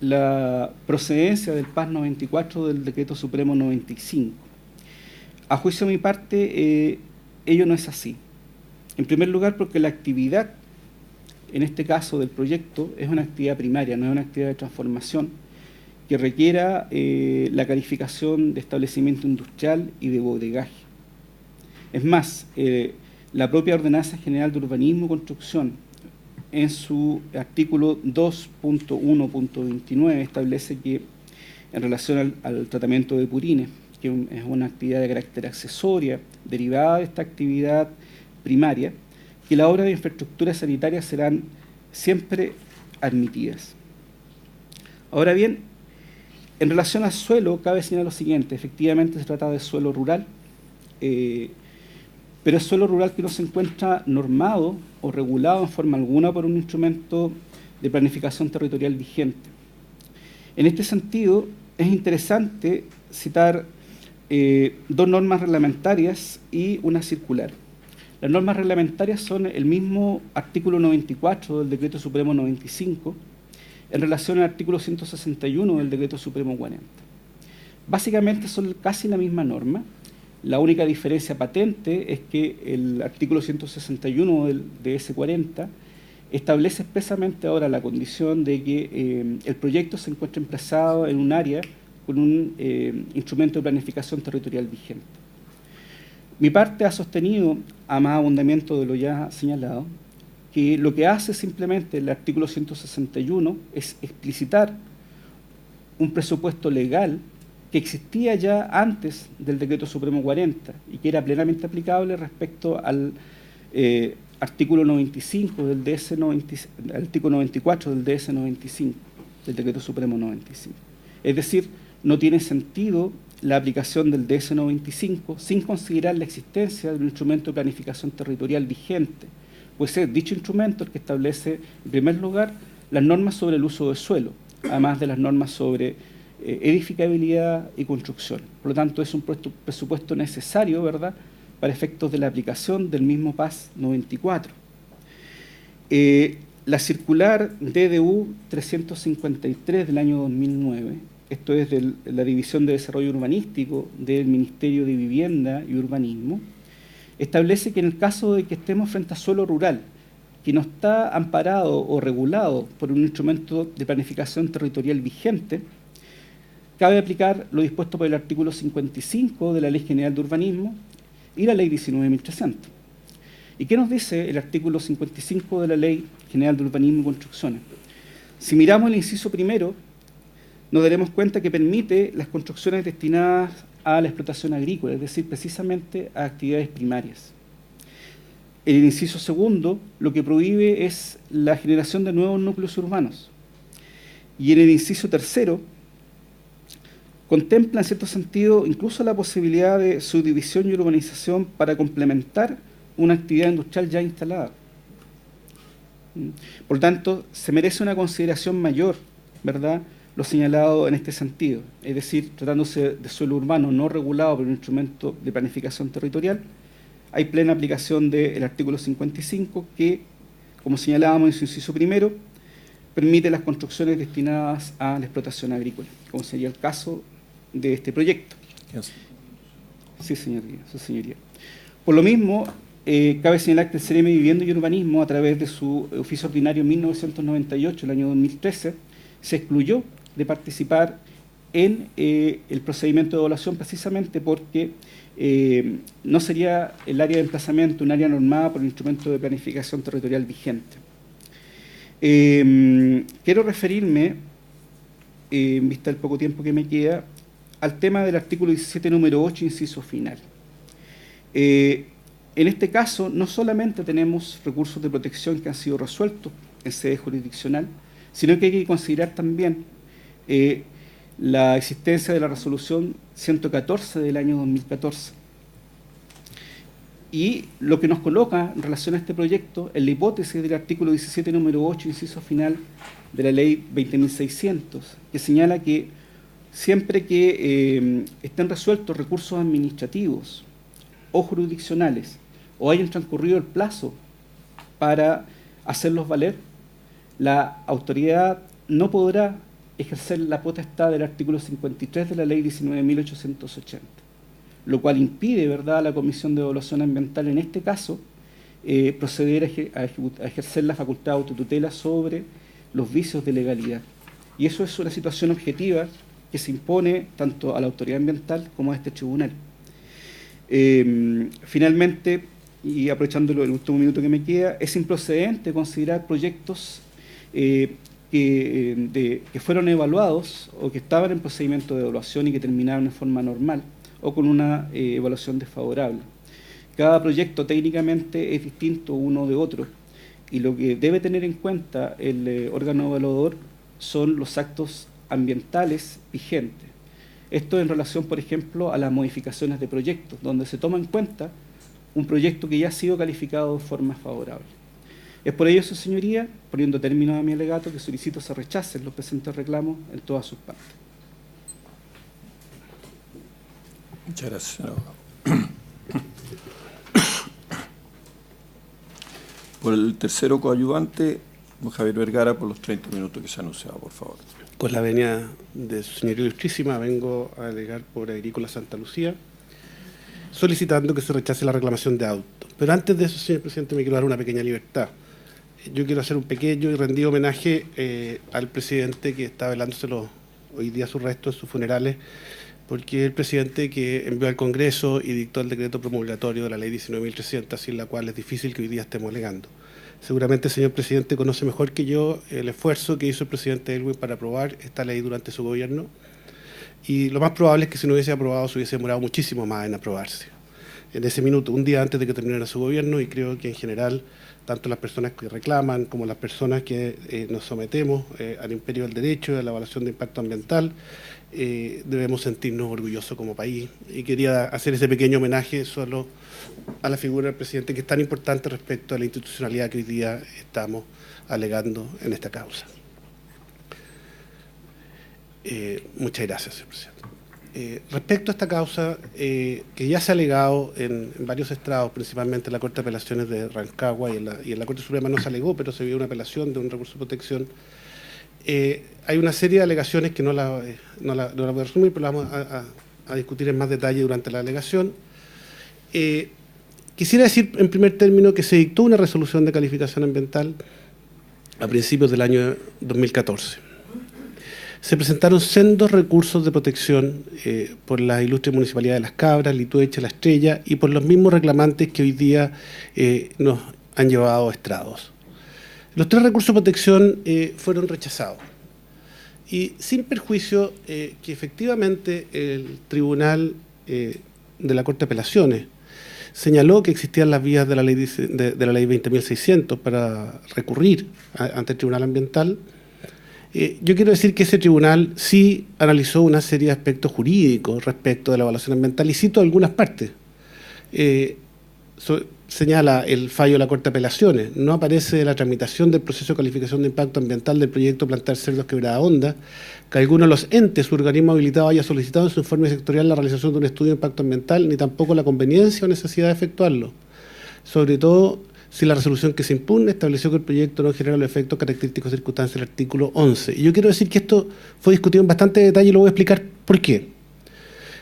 la procedencia del PAS 94 del Decreto Supremo 95. A juicio de mi parte, ello no es así. En primer lugar, porque la actividad, en este caso del proyecto, es una actividad primaria, no es una actividad de transformación que requiera la calificación de establecimiento industrial y de bodegaje. Es más, la propia Ordenanza General de Urbanismo y Construcción, en su artículo 2.1.29, establece que, en relación al tratamiento de purines, que es una actividad de carácter accesoria, derivada de esta actividad primaria, que las obras de infraestructura sanitaria serán siempre admitidas. Ahora bien, en relación al suelo, cabe señalar lo siguiente: efectivamente se trata de suelo rural, pero es suelo rural que no se encuentra normado o regulado en forma alguna por un instrumento de planificación territorial vigente. En este sentido, es interesante citar dos normas reglamentarias y una circular. Las normas reglamentarias son el mismo artículo 94 del Decreto Supremo 95 en relación al artículo 161 del Decreto Supremo 40. Básicamente son casi la misma norma. La única diferencia patente es que el artículo 161 de ese 40 establece expresamente ahora la condición de que el proyecto se encuentre emplazado en un área con un instrumento de planificación territorial vigente. Mi parte ha sostenido, a más abundamiento de lo ya señalado, que lo que hace simplemente el artículo 161 es explicitar un presupuesto legal que existía ya antes del Decreto Supremo 40 y que era plenamente aplicable respecto al artículo 95 del DS 95, artículo 94 del DS 95, del Decreto Supremo 95. Es decir, no tiene sentido la aplicación del DS 95 sin considerar la existencia de un instrumento de planificación territorial vigente, pues es dicho instrumento el que establece, en primer lugar, las normas sobre el uso del suelo, además de las normas sobre edificabilidad y construcción. Por lo tanto, es un presupuesto necesario, ¿verdad?, para efectos de la aplicación del mismo PAS 94. La circular DDU 353 del año 2009, esto es de la División de Desarrollo Urbanístico del Ministerio de Vivienda y Urbanismo, establece que en el caso de que estemos frente a suelo rural, que no está amparado o regulado por un instrumento de planificación territorial vigente, cabe aplicar lo dispuesto por el artículo 55 de la Ley General de Urbanismo y la Ley 19.300. ¿Y qué nos dice el artículo 55 de la Ley General de Urbanismo y Construcciones? Si miramos el inciso primero, nos daremos cuenta que permite las construcciones destinadas a la explotación agrícola, es decir, precisamente a actividades primarias. El inciso segundo lo que prohíbe es la generación de nuevos núcleos urbanos. Y en el inciso tercero contempla en cierto sentido incluso la posibilidad de subdivisión y urbanización para complementar una actividad industrial ya instalada. Por lo tanto, se merece una consideración mayor, ¿verdad?, lo señalado en este sentido, es decir, tratándose de suelo urbano no regulado por un instrumento de planificación territorial, hay plena aplicación del artículo 55 que, como señalábamos en su inciso primero, permite las construcciones destinadas a la explotación agrícola, como sería el caso de este proyecto. Sí, señoría. Por lo mismo, cabe señalar que el CRM Vivienda y Urbanismo, a través de su oficio ordinario 1998, el año 2013, se excluyó de participar en el procedimiento de evaluación precisamente porque no sería el área de emplazamiento un área normada por el instrumento de planificación territorial vigente. Quiero referirme, en vista del poco tiempo que me queda, al tema del artículo 17, número 8, inciso final. En este caso, no solamente tenemos recursos de protección que han sido resueltos en sede jurisdiccional, sino que hay que considerar también la existencia de la resolución 114 del año 2014. Y lo que nos coloca en relación a este proyecto en la hipótesis del artículo 17, número 8, inciso final de la ley 20.600, que señala que siempre que estén resueltos recursos administrativos o jurisdiccionales o hayan transcurrido el plazo para hacerlos valer, la autoridad no podrá ejercer la potestad del artículo 53 de la ley 19.880, lo cual impide, ¿verdad?, a la Comisión de Evaluación Ambiental, en este caso, proceder a ejercer la facultad de autotutela sobre los vicios de legalidad. Y eso es una situación objetiva que se impone tanto a la autoridad ambiental como a este tribunal. Finalmente, y aprovechando el último minuto que me queda, es improcedente considerar proyectos que fueron evaluados o que estaban en procedimiento de evaluación y que terminaron en forma normal o con una evaluación desfavorable. Cada proyecto técnicamente es distinto uno de otro y lo que debe tener en cuenta el órgano evaluador son los actos ambientales vigentes. Esto en relación, por ejemplo, a las modificaciones de proyectos, donde se toma en cuenta un proyecto que ya ha sido calificado de forma favorable. Es por ello, su señoría, poniendo término a mi alegato, que solicito se rechacen los presentes reclamos en todas sus partes. Muchas gracias. Por el tercero coadyuvante, don Javier Vergara, por los 30 minutos que se ha anunciado, por favor. Con la venia de su señoría ilustrísima, vengo a alegar por Agrícola Santa Lucía, solicitando que se rechace la reclamación de auto. Pero antes de eso, señor presidente, me quiero dar una pequeña libertad. Yo quiero hacer un pequeño y rendido homenaje al presidente que está velándoselo hoy día sus restos, sus funerales, porque es el presidente que envió al Congreso y dictó el decreto promulgatorio de la ley 19.300, sin la cual es difícil que hoy día estemos alegando. Seguramente el señor presidente conoce mejor que yo el esfuerzo que hizo el presidente Elwin para aprobar esta ley durante su gobierno y lo más probable es que si no hubiese aprobado se hubiese demorado muchísimo más en aprobarse. En ese minuto, un día antes de que terminara su gobierno, y creo que en general, tanto las personas que reclaman como las personas que nos sometemos al imperio del derecho y a la evaluación de impacto ambiental, debemos sentirnos orgullosos como país. Y quería hacer ese pequeño homenaje solo a la figura del presidente, que es tan importante respecto a la institucionalidad que hoy día estamos alegando en esta causa. Muchas gracias, señor presidente. Respecto a esta causa, que ya se ha alegado en varios estrados, principalmente en la Corte de Apelaciones de Rancagua y en la Corte Suprema no se alegó, pero se vio una apelación de un recurso de protección. Hay una serie de alegaciones que no la voy a resumir, pero la vamos a discutir en más detalle durante la alegación. Quisiera decir en primer término que se dictó una resolución de calificación ambiental a principios del año 2014. Se presentaron sendos recursos de protección por la ilustre municipalidad de Las Cabras, Litueche, La Estrella y por los mismos reclamantes que hoy día nos han llevado a estrados. Los 3 recursos de protección fueron rechazados y sin perjuicio que efectivamente el Tribunal de la Corte de Apelaciones señaló que existían las vías de la ley 20.600 para recurrir ante el Tribunal Ambiental. Yo quiero decir que ese tribunal sí analizó una serie de aspectos jurídicos respecto de la evaluación ambiental, y cito algunas partes. Señala el fallo de la Corte de Apelaciones: no aparece la tramitación del proceso de calificación de impacto ambiental del proyecto Plantar Cerdos Quebrada Honda que alguno de los entes u organismos habilitados haya solicitado en su informe sectorial la realización de un estudio de impacto ambiental, ni tampoco la conveniencia o necesidad de efectuarlo. Sobre todo, si la resolución que se impugna estableció que el proyecto no genera los efectos característicos de circunstancias del artículo 11. Y yo quiero decir que esto fue discutido en bastante detalle y lo voy a explicar por qué.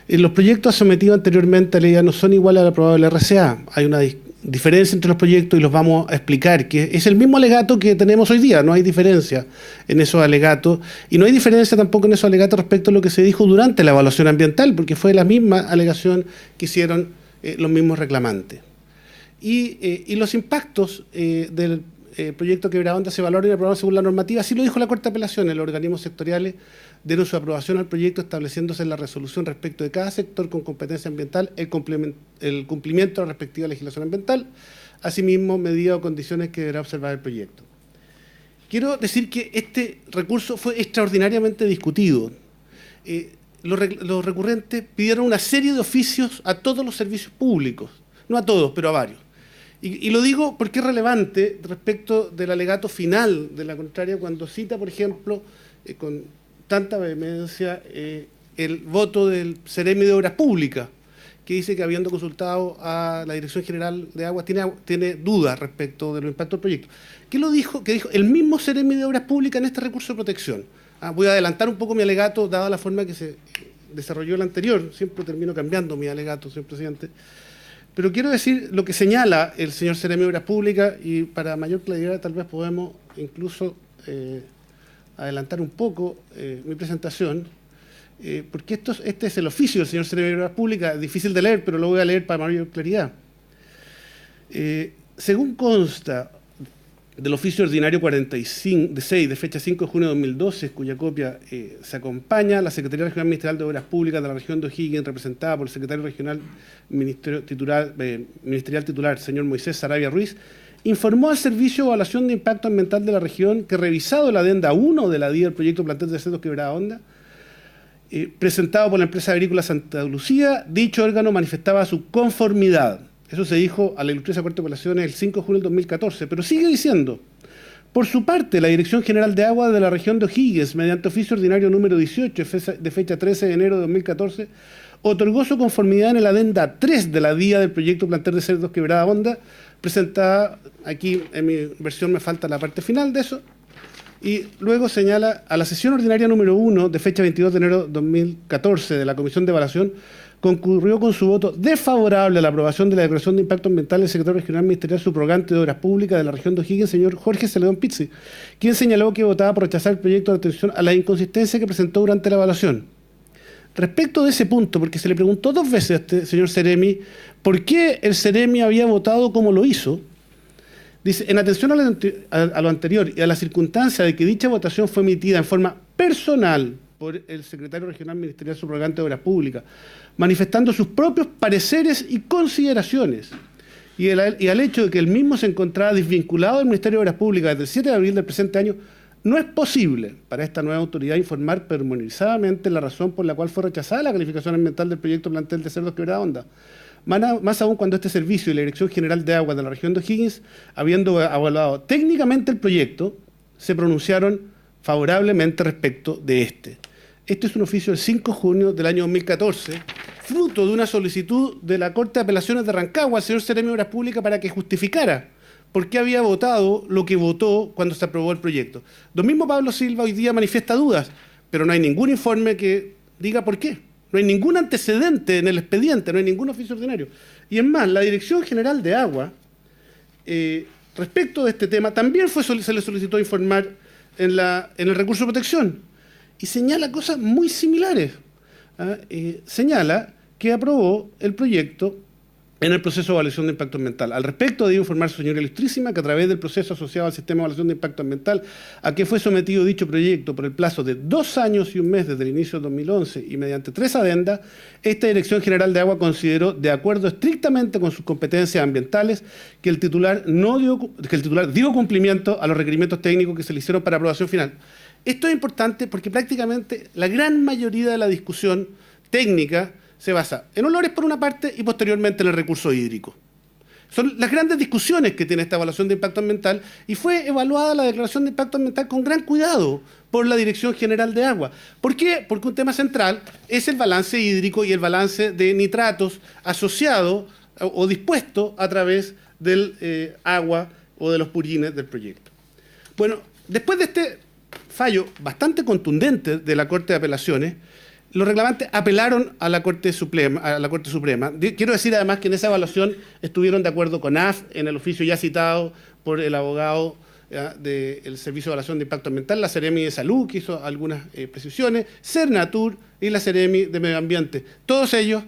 Los proyectos sometidos anteriormente a la ley no son iguales al aprobado del RCA. Hay una diferencia entre los proyectos y los vamos a explicar, que es el mismo alegato que tenemos hoy día, no hay diferencia en esos alegatos, y no hay diferencia tampoco en esos alegatos respecto a lo que se dijo durante la evaluación ambiental, porque fue la misma alegación que hicieron los mismos reclamantes. Y los impactos del proyecto Quebrada Honda se valoran y aprobaron según la normativa. Así lo dijo la Corte de Apelaciones. Los organismos sectoriales dieron su aprobación al proyecto, estableciéndose en la resolución respecto de cada sector con competencia ambiental el cumplimiento de la respectiva legislación ambiental, asimismo medidas o condiciones que deberá observar el proyecto. Quiero decir que este recurso fue extraordinariamente discutido. Los recurrentes pidieron una serie de oficios a todos los servicios públicos, no a todos, pero a varios. Y lo digo porque es relevante respecto del alegato final de la contraria, cuando cita, por ejemplo, con tanta vehemencia, el voto del Ceremi de Obras Públicas, que dice que habiendo consultado a la Dirección General de Aguas tiene dudas respecto de los impactos del proyecto. ¿Qué lo dijo? Que dijo el mismo Ceremi de Obras Públicas en este recurso de protección. Voy a adelantar un poco mi alegato, dada la forma que se desarrolló el anterior. Siempre termino cambiando mi alegato, señor presidente. Pero quiero decir lo que señala el señor Ceremi de Obras Públicas, y para mayor claridad tal vez podemos incluso adelantar un poco mi presentación, porque este es el oficio del señor Ceremi de Obras Públicas, difícil de leer, pero lo voy a leer para mayor claridad. Según consta del oficio ordinario 46 de fecha 5 de junio de 2012, cuya copia se acompaña, la Secretaría Regional Ministerial de Obras Públicas de la región de O'Higgins, representada por el secretario regional ministerial titular, señor Moisés Sarabia Ruiz, informó al Servicio de Evaluación de Impacto Ambiental de la región que, revisado la adenda 1 de la DIA del proyecto Plantel de Cerdos Quebrada Honda, presentado por la empresa agrícola Santa Lucía, dicho órgano manifestaba su conformidad. Eso se dijo a la Ilustre Corte de Apelaciones el 5 de junio del 2014, pero sigue diciendo: por su parte, la Dirección General de Aguas de la región de O'Higgins, mediante oficio ordinario número 18, de fecha 13 de enero de 2014, otorgó su conformidad en el adenda 3 de la DIA del proyecto Plantel de Cerdos Quebrada Honda, presentada, aquí en mi versión me falta la parte final de eso, y luego señala: a la sesión ordinaria número 1, de fecha 22 de enero de 2014, de la Comisión de Evaluación, concurrió con su voto desfavorable a la aprobación de la declaración de impacto ambiental del secretario regional ministerial subrogante de Obras Públicas de la región de O'Higgins, señor Jorge Celedón Pizzi, quien señaló que votaba por rechazar el proyecto de atención a la inconsistencia que presentó durante la evaluación. Respecto de ese punto, porque se le preguntó 2 veces a este señor Ceremi por qué el Ceremi había votado como lo hizo, dice: en atención a lo anterior y a la circunstancia de que dicha votación fue emitida en forma personal por el secretario regional ministerial subrogante de Obras Públicas, manifestando sus propios pareceres y consideraciones, y al hecho de que el mismo se encontraba desvinculado del Ministerio de Obras Públicas desde el 7 de abril del presente año, no es posible para esta nueva autoridad informar pormenorizadamente la razón por la cual fue rechazada la calificación ambiental del proyecto plantel de Cerdos Quebrada Honda. Más aún cuando este servicio y la Dirección General de Aguas de la región de O'Higgins, habiendo evaluado técnicamente el proyecto, se pronunciaron favorablemente respecto de este. Este es un oficio del 5 de junio del año 2014, fruto de una solicitud de la Corte de Apelaciones de Rancagua al señor Seremi de Obras Públicas para que justificara por qué había votado lo que votó cuando se aprobó el proyecto. Don mismo Pablo Silva hoy día manifiesta dudas, pero no hay ningún informe que diga por qué. No hay ningún antecedente en el expediente, no hay ningún oficio ordinario. Y es más, la Dirección General de Agua, respecto de este tema, también se le solicitó informar en el recurso de protección. Y señala cosas muy similares. Señala que aprobó el proyecto en el proceso de evaluación de impacto ambiental. Al respecto, debo informar a su señoría ilustrísima que a través del proceso asociado al sistema de evaluación de impacto ambiental a que fue sometido dicho proyecto por el plazo de 2 años y un mes desde el inicio del 2011 y mediante 3 adendas, esta Dirección General de Agua consideró, de acuerdo estrictamente con sus competencias ambientales, que el titular dio cumplimiento a los requerimientos técnicos que se le hicieron para aprobación final. Esto es importante porque prácticamente la gran mayoría de la discusión técnica se basa en olores por una parte y posteriormente en el recurso hídrico. Son las grandes discusiones que tiene esta evaluación de impacto ambiental y fue evaluada la declaración de impacto ambiental con gran cuidado por la Dirección General de Agua. ¿Por qué? Porque un tema central es el balance hídrico y el balance de nitratos asociado o dispuesto a través del agua o de los purines del proyecto. Bueno, después de este fallo bastante contundente de la Corte de Apelaciones, los reclamantes apelaron a la Corte Suprema. Quiero decir además que en esa evaluación estuvieron de acuerdo con AF en el oficio ya citado por el abogado del Servicio de Evaluación de Impacto Ambiental, la Seremi de Salud, que hizo algunas precisiones, Cernatur y la Seremi de Medio Ambiente. Todos ellos,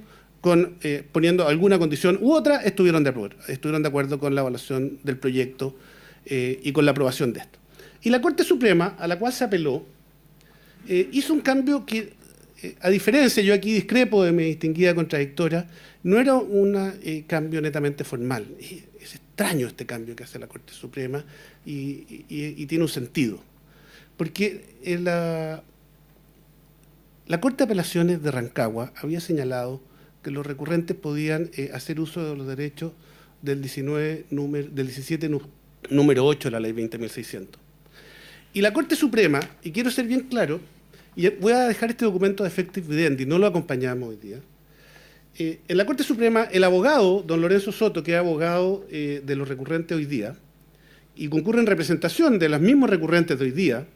poniendo alguna condición u otra, estuvieron de acuerdo con la evaluación del proyecto y con la aprobación de esto. Y la Corte Suprema, a la cual se apeló, hizo un cambio que, a diferencia, yo aquí discrepo de mi distinguida contradictora, no era un cambio netamente formal. Es extraño este cambio que hace la Corte Suprema y tiene un sentido. Porque la Corte de Apelaciones de Rancagua había señalado que los recurrentes podían hacer uso de los derechos del 17 número 8 de la Ley 20.600. Y la Corte Suprema, y quiero ser bien claro, y voy a dejar este documento de effective videndi, no lo acompañamos hoy día. En la Corte Suprema, el abogado, don Lorenzo Soto, que es abogado de los recurrentes hoy día, y concurre en representación de los mismos recurrentes de hoy día,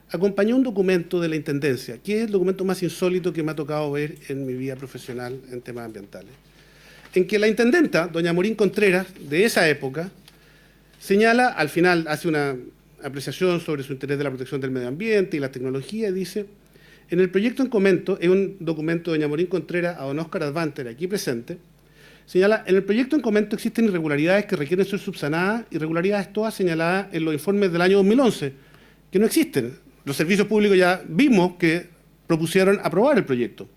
acompañó un documento de la Intendencia, que es el documento más insólito que me ha tocado ver en mi vida profesional en temas ambientales, en que la intendenta, doña Morín Contreras, de esa época, señala, al final hace una apreciación sobre su interés de la protección del medio ambiente y la tecnología, y dice: en el proyecto en comento, es un documento de doña Morín Contreras a don Óscar Advanter, aquí presente, señala: en el proyecto en comento existen irregularidades que requieren ser subsanadas, irregularidades todas señaladas en los informes del año 2011, que no existen. Los servicios públicos ya vimos que propusieron aprobar el proyecto.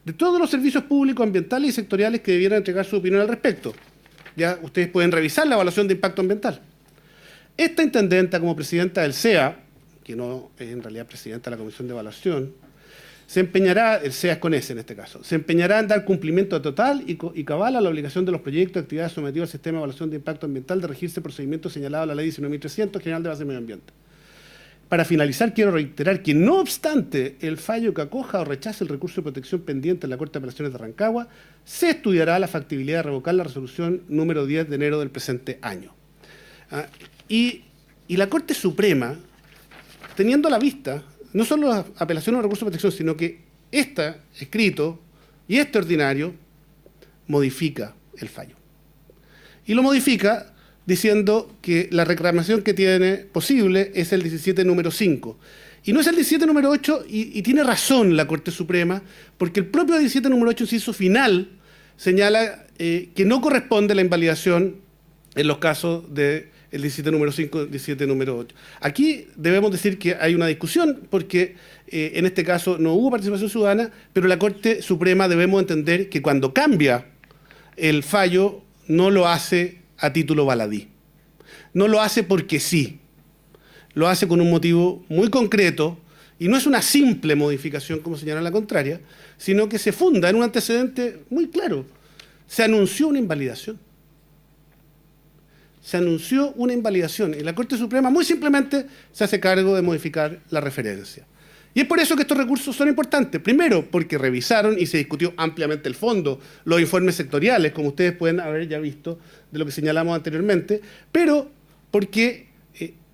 De todos los servicios públicos ambientales y sectoriales que debieran entregar su opinión al respecto. Ya ustedes pueden revisar la evaluación de impacto ambiental. Esta intendenta, como presidenta del CEA, que no es en realidad presidenta de la Comisión de Evaluación, se empeñará, el CEA es con S en este caso, se empeñará en dar cumplimiento total y cabal a la obligación de los proyectos y actividades sometidos al sistema de evaluación de impacto ambiental de regirse procedimientos señalados en la Ley 19.300, General de Base de Medio Ambiente. Para finalizar, quiero reiterar que, no obstante el fallo que acoja o rechace el recurso de protección pendiente en la Corte de Apelaciones de Rancagua, se estudiará la factibilidad de revocar la resolución número 10 de enero del presente año. Y la Corte Suprema, teniendo a la vista no solo las apelaciones al recurso de protección, sino que este escrito y este ordinario, modifica el fallo. Y lo modifica diciendo que la reclamación que tiene posible es el 17 número 5. Y no es el 17 número 8, y tiene razón la Corte Suprema, porque el propio 17 número 8, inciso final, señala que no corresponde la invalidación en los casos del el 17 número 5, el 17 número 8. Aquí debemos decir que hay una discusión porque en este caso no hubo participación ciudadana, pero la Corte Suprema debemos entender que cuando cambia el fallo no lo hace a título baladí. No lo hace porque sí. Lo hace con un motivo muy concreto y no es una simple modificación, como señala la contraria, sino que se funda en un antecedente muy claro. Se anunció una invalidación. Se anunció una invalidación y la Corte Suprema muy simplemente se hace cargo de modificar la referencia. Y es por eso que estos recursos son importantes. Primero, porque revisaron y se discutió ampliamente el fondo, los informes sectoriales, como ustedes pueden haber ya visto de lo que señalamos anteriormente, pero porque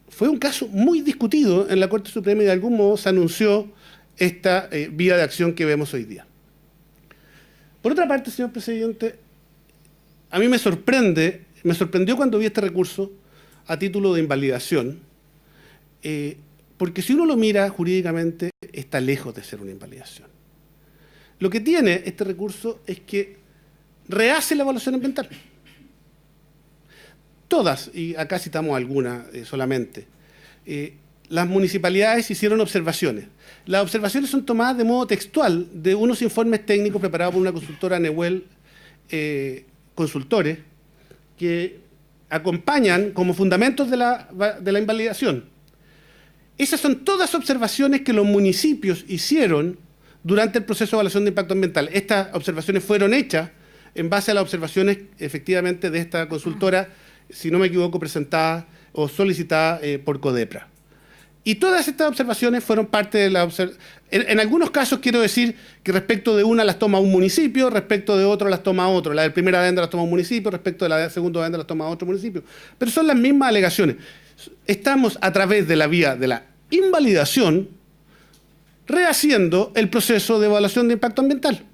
fue un caso muy discutido en la Corte Suprema y de algún modo se anunció esta vía de acción que vemos hoy día. Por otra parte, señor presidente, a mí me sorprendió cuando vi este recurso a título de invalidación, porque si uno lo mira jurídicamente está lejos de ser una invalidación. Lo que tiene este recurso es que rehace la evaluación ambiental. Todas, y acá citamos algunas solamente, las municipalidades hicieron observaciones. Las observaciones son tomadas de modo textual de unos informes técnicos preparados por una consultora Neuel Consultores, que acompañan como fundamentos de la invalidación. Esas son todas observaciones que los municipios hicieron durante el proceso de evaluación de impacto ambiental. Estas observaciones fueron hechas en base a las observaciones efectivamente de esta consultora, si no me equivoco, presentada o solicitada por CODEPRA. Y todas estas observaciones fueron parte de la observación. En algunos casos quiero decir que respecto de una las toma un municipio, respecto de otro las toma otro. La del primera adenda las toma un municipio, respecto de la segunda adenda las toma otro municipio. Pero son las mismas alegaciones. Estamos a través de la vía de la invalidación rehaciendo el proceso de evaluación de impacto ambiental.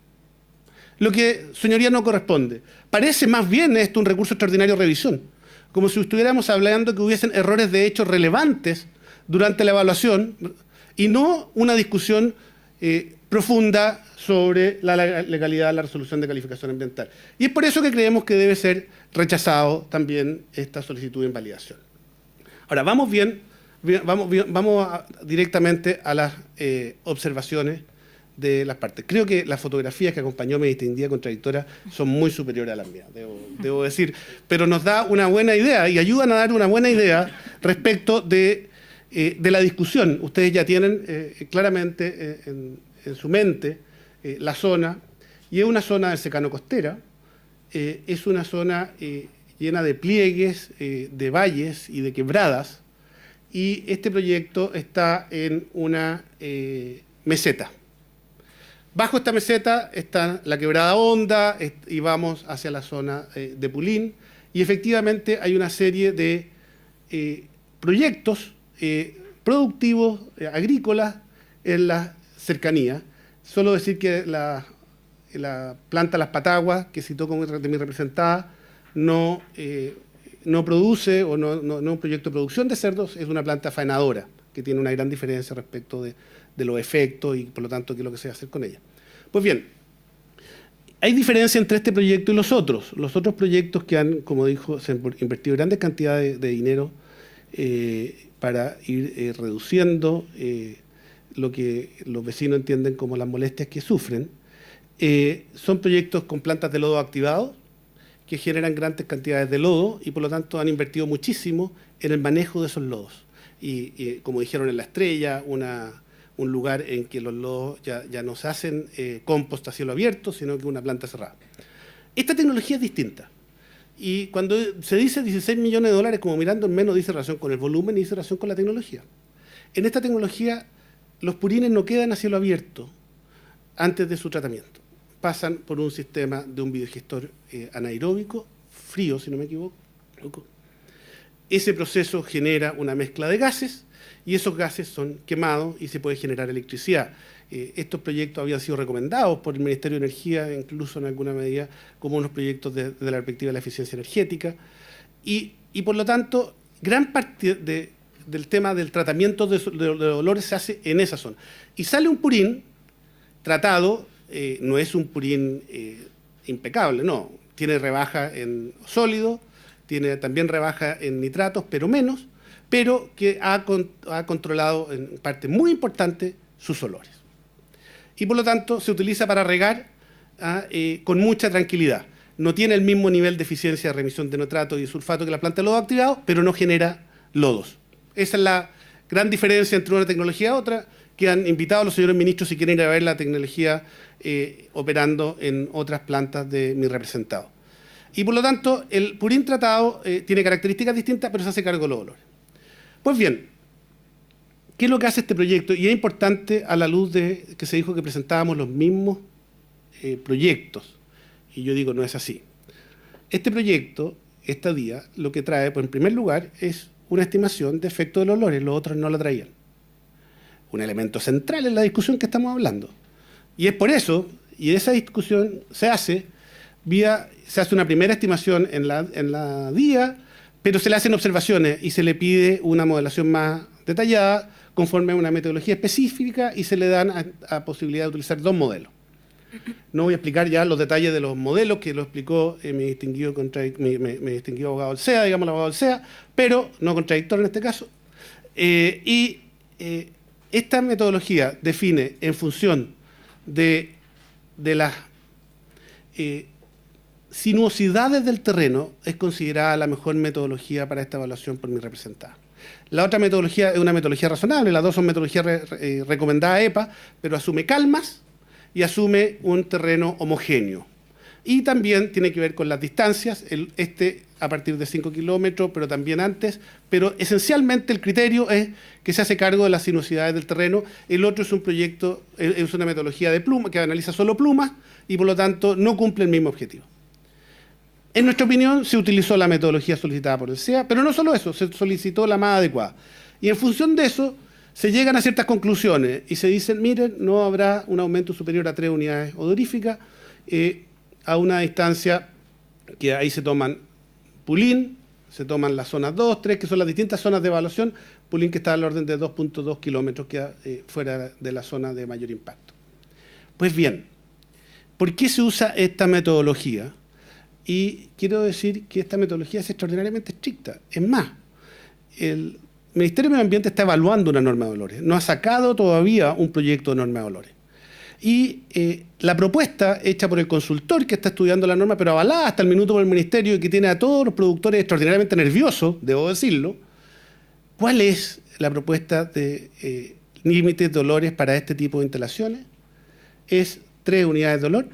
Lo que, señoría, no corresponde. Parece más bien esto un recurso extraordinario de revisión, como si estuviéramos hablando que hubiesen errores de hecho relevantes durante la evaluación y no una discusión profunda sobre la legalidad de la resolución de calificación ambiental. Y es por eso que creemos que debe ser rechazado también esta solicitud de invalidación. Ahora, vamos directamente a las observaciones de las partes. Creo que las fotografías que acompañó mi distinguida contradictora son muy superiores a las mías, debo decir, pero nos da una buena idea y ayudan a dar una buena idea respecto de la discusión. Ustedes ya tienen claramente en su mente la zona, y es una zona del secano costera, es una zona llena de pliegues, de valles y de quebradas, y este proyecto está en una meseta. Bajo esta meseta está la quebrada Honda y vamos hacia la zona de Pulín, y efectivamente hay una serie de proyectos productivos, agrícolas, en la cercanía. Solo decir que la planta Las Pataguas, que citó como de mi representada, no produce o no es un proyecto de producción de cerdos, es una planta faenadora, que tiene una gran diferencia respecto de los efectos y por lo tanto qué es lo que se va a hacer con ella. Pues bien, hay diferencia entre este proyecto y los otros. Los otros proyectos que han, como dijo, se han invertido grandes cantidades de dinero para ir reduciendo lo que los vecinos entienden como las molestias que sufren. Son proyectos con plantas de lodo activados que generan grandes cantidades de lodo y por lo tanto han invertido muchísimo en el manejo de esos lodos. Y como dijeron en La Estrella, un lugar en que los lodos ya no se hacen compost a cielo abierto, sino que una planta cerrada. Esta tecnología es distinta. Y cuando se dice 16 millones de dólares, como mirando en menos, dice relación con el volumen y dice relación con la tecnología. En esta tecnología, los purines no quedan a cielo abierto antes de su tratamiento. Pasan por un sistema de un biodigestor anaeróbico, frío, si no me equivoco. Ese proceso genera una mezcla de gases y esos gases son quemados y se puede generar electricidad. Estos proyectos habían sido recomendados por el Ministerio de Energía, incluso en alguna medida, como unos proyectos de la perspectiva de la eficiencia energética. Y por lo tanto, gran parte del tema del tratamiento de olores se hace en esa zona. Y sale un purín tratado, no es un purín impecable, no. Tiene rebaja en sólido, tiene también rebaja en nitratos, pero menos, pero que ha controlado en parte muy importante sus olores. Y por lo tanto se utiliza para regar con mucha tranquilidad. No tiene el mismo nivel de eficiencia de remisión de nitrato y sulfato que la planta de lodo activado, pero no genera lodos. Esa es la gran diferencia entre una tecnología y otra, que han invitado a los señores ministros si quieren ir a ver la tecnología operando en otras plantas de mi representado. Y por lo tanto, el purín tratado tiene características distintas, pero se hace cargo de los olores. Pues bien, ¿qué es lo que hace este proyecto? Y es importante a la luz de que se dijo que presentábamos los mismos proyectos. Y yo digo, no es así. Este proyecto, esta día, lo que trae, pues en primer lugar, es una estimación de efecto de los olores. Los otros no la traían. Un elemento central en la discusión que estamos hablando. Y es por eso, y esa discusión se hace una primera estimación en la DIA, pero se le hacen observaciones y se le pide una modelación más detallada conforme a una metodología específica y se le dan a posibilidad de utilizar 2 modelos. No voy a explicar ya los detalles de los modelos, que lo explicó mi distinguido abogado del CEA, digamos el abogado del CEA, pero no contradictorio en este caso. Esta metodología define en función de las sinuosidades del terreno, es considerada la mejor metodología para esta evaluación por mi representada. La otra metodología es una metodología razonable, las dos son metodologías recomendadas EPA, pero asume calmas y asume un terreno homogéneo. Y también tiene que ver con las distancias, a partir de 5 kilómetros, pero también antes, pero esencialmente el criterio es que se hace cargo de las sinuosidades del terreno. El otro es un proyecto, es una metodología de pluma, que analiza solo plumas y por lo tanto no cumple el mismo objetivo. En nuestra opinión se utilizó la metodología solicitada por el CEA, pero no solo eso, se solicitó la más adecuada. Y en función de eso se llegan a ciertas conclusiones y se dicen, miren, no habrá un aumento superior a 3 unidades odoríficas, a una distancia que ahí se toman Pulín, se toman las zonas 2, 3, que son las distintas zonas de evaluación, Pulín que está al orden de 2.2 kilómetros, queda fuera de la zona de mayor impacto. Pues bien, ¿por qué se usa esta metodología? Y quiero decir que esta metodología es extraordinariamente estricta. Es más, el Ministerio de Medio Ambiente está evaluando una norma de olores, no ha sacado todavía un proyecto de norma de olores. Y la propuesta hecha por el consultor que está estudiando la norma, pero avalada hasta el minuto por el Ministerio y que tiene a todos los productores extraordinariamente nerviosos, debo decirlo, ¿cuál es la propuesta de límites de olores para este tipo de instalaciones? Es 3 unidades de olor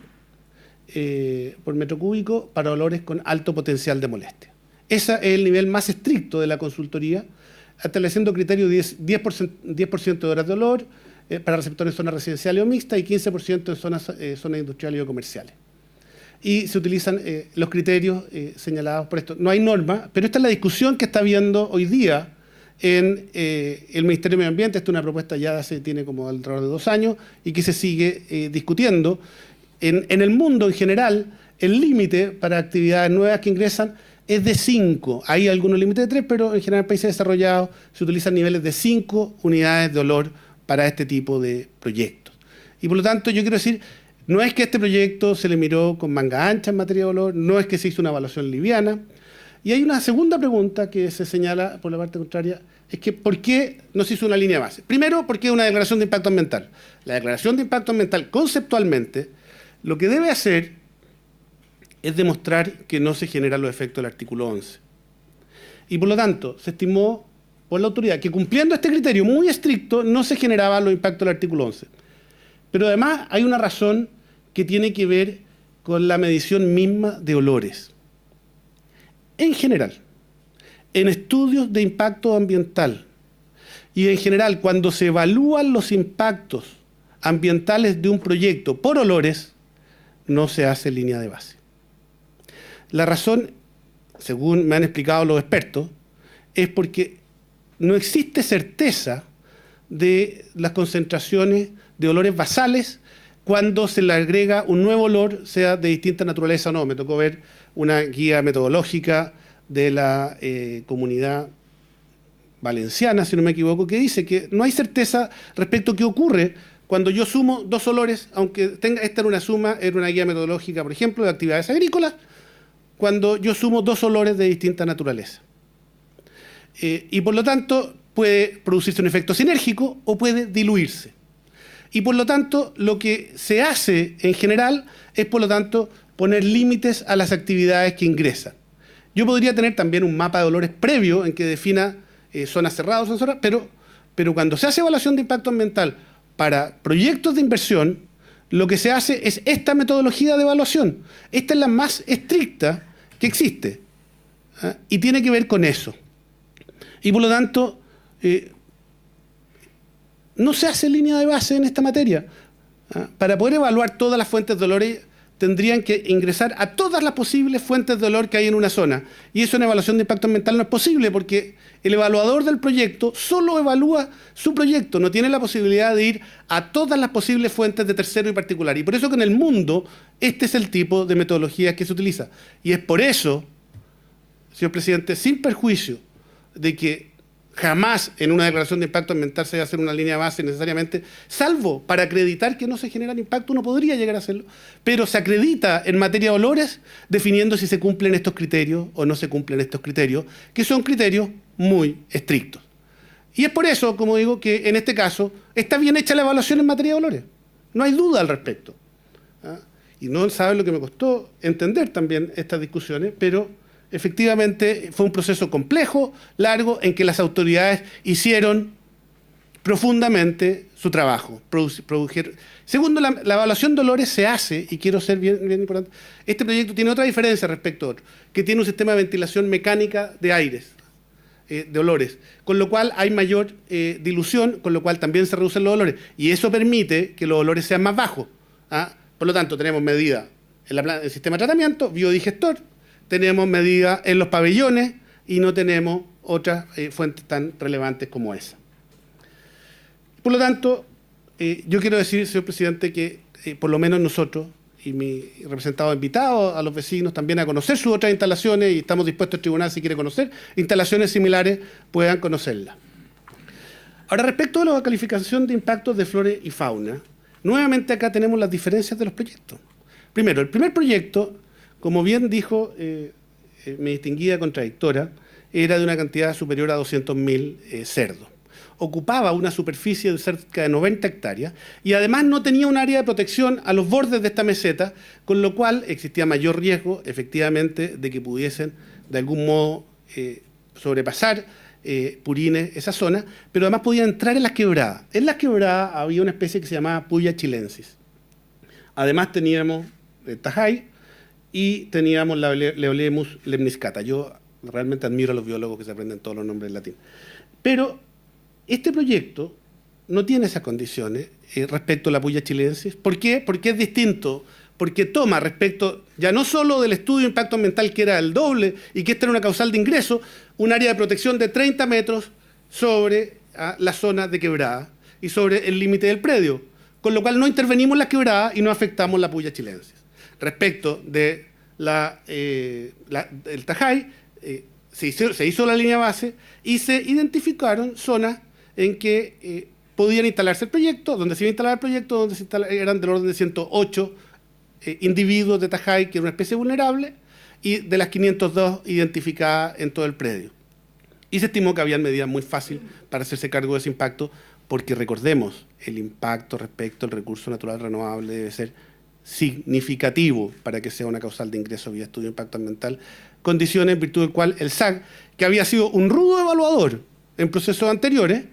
por metro cúbico para olores con alto potencial de molestia. Ese es el nivel más estricto de la consultoría, estableciendo criterio 10% de horas de olor, para receptores en zonas residenciales o mixtas y 15% en zonas industriales o comerciales. Y se utilizan los criterios señalados por esto. No hay norma, pero esta es la discusión que está habiendo hoy día en el Ministerio de Medio Ambiente. Esta es una propuesta ya tiene como alrededor de 2 años y que se sigue discutiendo. En el mundo en general, el límite para actividades nuevas que ingresan es de 5. Hay algunos límites de 3, pero en general en países desarrollados se utilizan niveles de 5 unidades de olor para este tipo de proyectos. Y por lo tanto yo quiero decir, no es que este proyecto se le miró con manga ancha en materia de olor, no es que se hizo una evaluación liviana. Y hay una segunda pregunta que se señala por la parte contraria, es que ¿por qué no se hizo una línea base? Primero, porque es una declaración de impacto ambiental. La declaración de impacto ambiental, conceptualmente, lo que debe hacer es demostrar que no se generan los efectos del artículo 11. Y por lo tanto, se estimó por la autoridad que cumpliendo este criterio muy estricto no se generaban los impactos del artículo 11. Pero además hay una razón que tiene que ver con la medición misma de olores. En general, en estudios de impacto ambiental y en general cuando se evalúan los impactos ambientales de un proyecto por olores, no se hace línea de base. La razón, según me han explicado los expertos, es porque no existe certeza de las concentraciones de olores basales cuando se le agrega un nuevo olor, sea de distinta naturaleza o no. Me tocó ver una guía metodológica de la comunidad valenciana, si no me equivoco, que dice que no hay certeza respecto a qué ocurre cuando yo sumo 2 olores, aunque esta era una suma, era una guía metodológica, por ejemplo, de actividades agrícolas. cuando yo sumo dos olores de distinta naturaleza. Y por lo tanto puede producirse un efecto sinérgico o puede diluirse. Y por lo tanto lo que se hace en general es por lo tanto poner límites a las actividades que ingresan. Yo podría tener también un mapa de olores previo en que defina zonas cerradas o zonas cerradas, pero cuando se hace evaluación de impacto ambiental para proyectos de inversión, lo que se hace es esta metodología de evaluación. Esta es la más estricta que existe, ¿ah? Y tiene que ver con eso. Y por lo tanto, no se hace línea de base en esta materia. ¿Ah? Para poder evaluar todas las fuentes de olores, tendrían que ingresar a todas las posibles fuentes de olor que hay en una zona. Y eso en evaluación de impacto ambiental no es posible, porque el evaluador del proyecto solo evalúa su proyecto, no tiene la posibilidad de ir a todas las posibles fuentes de tercero y particular. Y por eso que en el mundo este es el tipo de metodología que se utiliza. Y es por eso, señor presidente, sin perjuicio de que jamás en una declaración de impacto ambiental se va a hacer una línea de base necesariamente, salvo para acreditar que no se genera impacto, uno podría llegar a hacerlo, pero se acredita en materia de olores definiendo si se cumplen estos criterios o no se cumplen estos criterios, que son criterios muy estrictos. Y es por eso, como digo, que en este caso está bien hecha la evaluación en materia de olores. No hay duda al respecto. ¿Ah? Y no saben lo que me costó entender también estas discusiones, pero efectivamente fue un proceso complejo, largo, en que las autoridades hicieron profundamente su trabajo. Segundo, la evaluación de olores se hace, y quiero ser bien importante, este proyecto tiene otra diferencia respecto a otro, que tiene un sistema de ventilación mecánica de aires, de olores, con lo cual hay mayor dilución, con lo cual también se reducen los olores, y eso permite que los olores sean más bajos. ¿Ah? Por lo tanto, tenemos medida en el sistema de tratamiento, biodigestor, tenemos medidas en los pabellones y no tenemos otras fuentes tan relevantes como esa. Por lo tanto, yo quiero decir, señor presidente, que por lo menos nosotros y mi representado invitado a los vecinos también a conocer sus otras instalaciones, y estamos dispuestos al tribunal, si quiere conocer instalaciones similares, puedan conocerlas. Ahora, respecto a la calificación de impactos de flora y fauna, nuevamente acá tenemos las diferencias de los proyectos. Primero, el primer proyecto, como bien dijo mi distinguida contradictora, era de una cantidad superior a 200.000 cerdos. Ocupaba una superficie de cerca de 90 hectáreas y además no tenía un área de protección a los bordes de esta meseta, con lo cual existía mayor riesgo, efectivamente, de que pudiesen de algún modo sobrepasar purines esa zona, pero además podían entrar en las quebradas. En las quebradas había una especie que se llamaba Puya chilensis. Además teníamos tajay, y teníamos la Leolemus lemniscata. Yo realmente admiro a los biólogos que se aprenden todos los nombres en latín. Pero este proyecto no tiene esas condiciones respecto a la Puya chilensis. ¿Por qué? Porque es distinto. Porque toma respecto, ya no solo del estudio de impacto ambiental, que era el doble, y que esta era una causal de ingreso, un área de protección de 30 metros sobre la zona de quebrada y sobre el límite del predio. Con lo cual no intervenimos en la quebrada y no afectamos la Puya chilensis. Respecto de el Tajay, se hizo la línea base y se identificaron zonas en que podían instalarse el proyecto, donde se iba a instalar el proyecto, donde eran del orden de 108 individuos de Tajay, que era una especie vulnerable, y de las 502 identificadas en todo el predio. Y se estimó que había medidas muy fáciles para hacerse cargo de ese impacto, porque recordemos, el impacto respecto al recurso natural renovable debe ser significativo para que sea una causal de ingreso vía estudio de impacto ambiental, condiciones en virtud del cual el SAC, que había sido un rudo evaluador en procesos anteriores,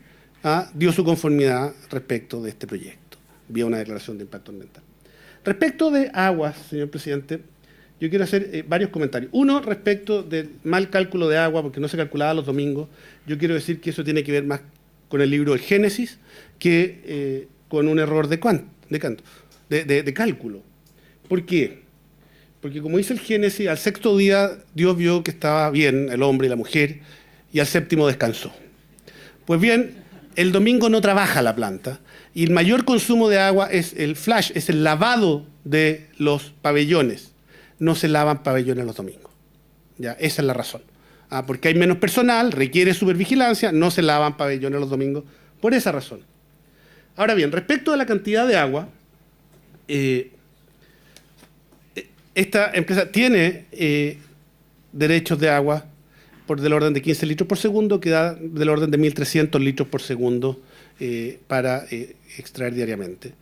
dio su conformidad respecto de este proyecto, vía una declaración de impacto ambiental. Respecto de aguas, señor presidente, yo quiero hacer varios comentarios. Uno, respecto del mal cálculo de agua, porque no se calculaba los domingos. Yo quiero decir que eso tiene que ver más con el libro del Génesis que con un error de cálculo. ¿Por qué? Porque como dice el Génesis, al sexto día Dios vio que estaba bien el hombre y la mujer, y al séptimo descansó. Pues bien, el domingo no trabaja la planta, y el mayor consumo de agua es el flash, es el lavado de los pabellones. No se lavan pabellones los domingos. ¿Ya? Esa es la razón. Porque hay menos personal, requiere supervigilancia, no se lavan pabellones los domingos, por esa razón. Ahora bien, respecto a la cantidad de agua, esta empresa tiene derechos de agua por del orden de 15 litros por segundo, que da del orden de 1.300 litros por segundo para extraer diariamente.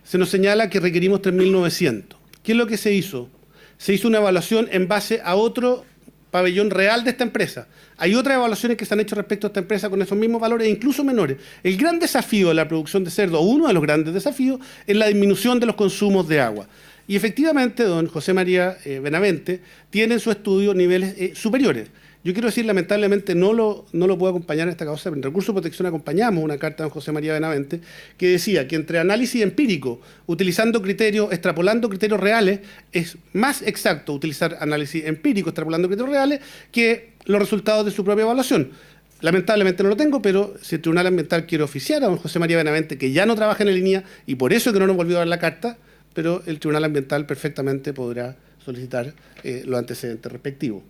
Se nos señala que requerimos 3.900. ¿Qué es lo que se hizo? Se hizo una evaluación en base a otro pabellón real de esta empresa. Hay otras evaluaciones que se han hecho respecto a esta empresa con esos mismos valores, incluso menores. El gran desafío de la producción de cerdo, o uno de los grandes desafíos, es la disminución de los consumos de agua. Y efectivamente, don José María Benavente tiene en su estudio niveles superiores. Yo quiero decir, lamentablemente, no lo puedo acompañar en esta causa, pero en Recursos de Protección acompañamos una carta de don José María Benavente que decía que entre análisis empírico, utilizando criterios, extrapolando criterios reales, es más exacto utilizar análisis empírico, extrapolando criterios reales, que los resultados de su propia evaluación. Lamentablemente no lo tengo, pero si el Tribunal Ambiental quiere oficiar a don José María Benavente, que ya no trabaja en la línea, y por eso que no nos volvió a dar la carta, pero el Tribunal Ambiental perfectamente podrá solicitar los antecedentes respectivos.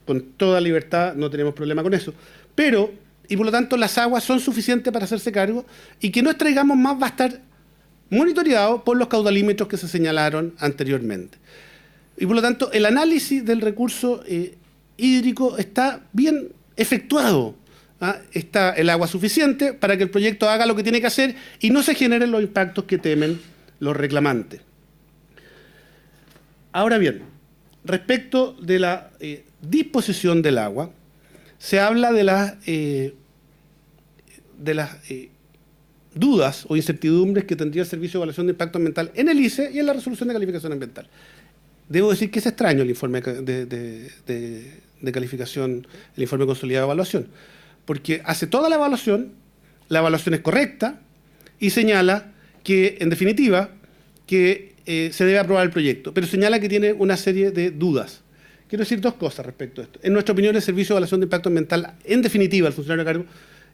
Con toda libertad, no tenemos problema con eso. Pero, y por lo tanto, las aguas son suficientes para hacerse cargo, y que no extraigamos más va a estar monitoreado por los caudalímetros que se señalaron anteriormente. Y por lo tanto, el análisis del recurso hídrico está bien efectuado. Está el agua suficiente para que el proyecto haga lo que tiene que hacer y no se generen los impactos que temen los reclamantes. Ahora bien, respecto de la disposición del agua, se habla de las dudas o incertidumbres que tendría el Servicio de Evaluación de Impacto Ambiental en el ICE y en la Resolución de Calificación Ambiental. Debo decir que es extraño el informe de calificación, el informe consolidado de evaluación, porque hace toda la evaluación es correcta y señala que, en definitiva, que se debe aprobar el proyecto, pero señala que tiene una serie de dudas. Quiero decir dos cosas respecto a esto. En nuestra opinión, el Servicio de Evaluación de Impacto Ambiental, en definitiva, el funcionario a cargo,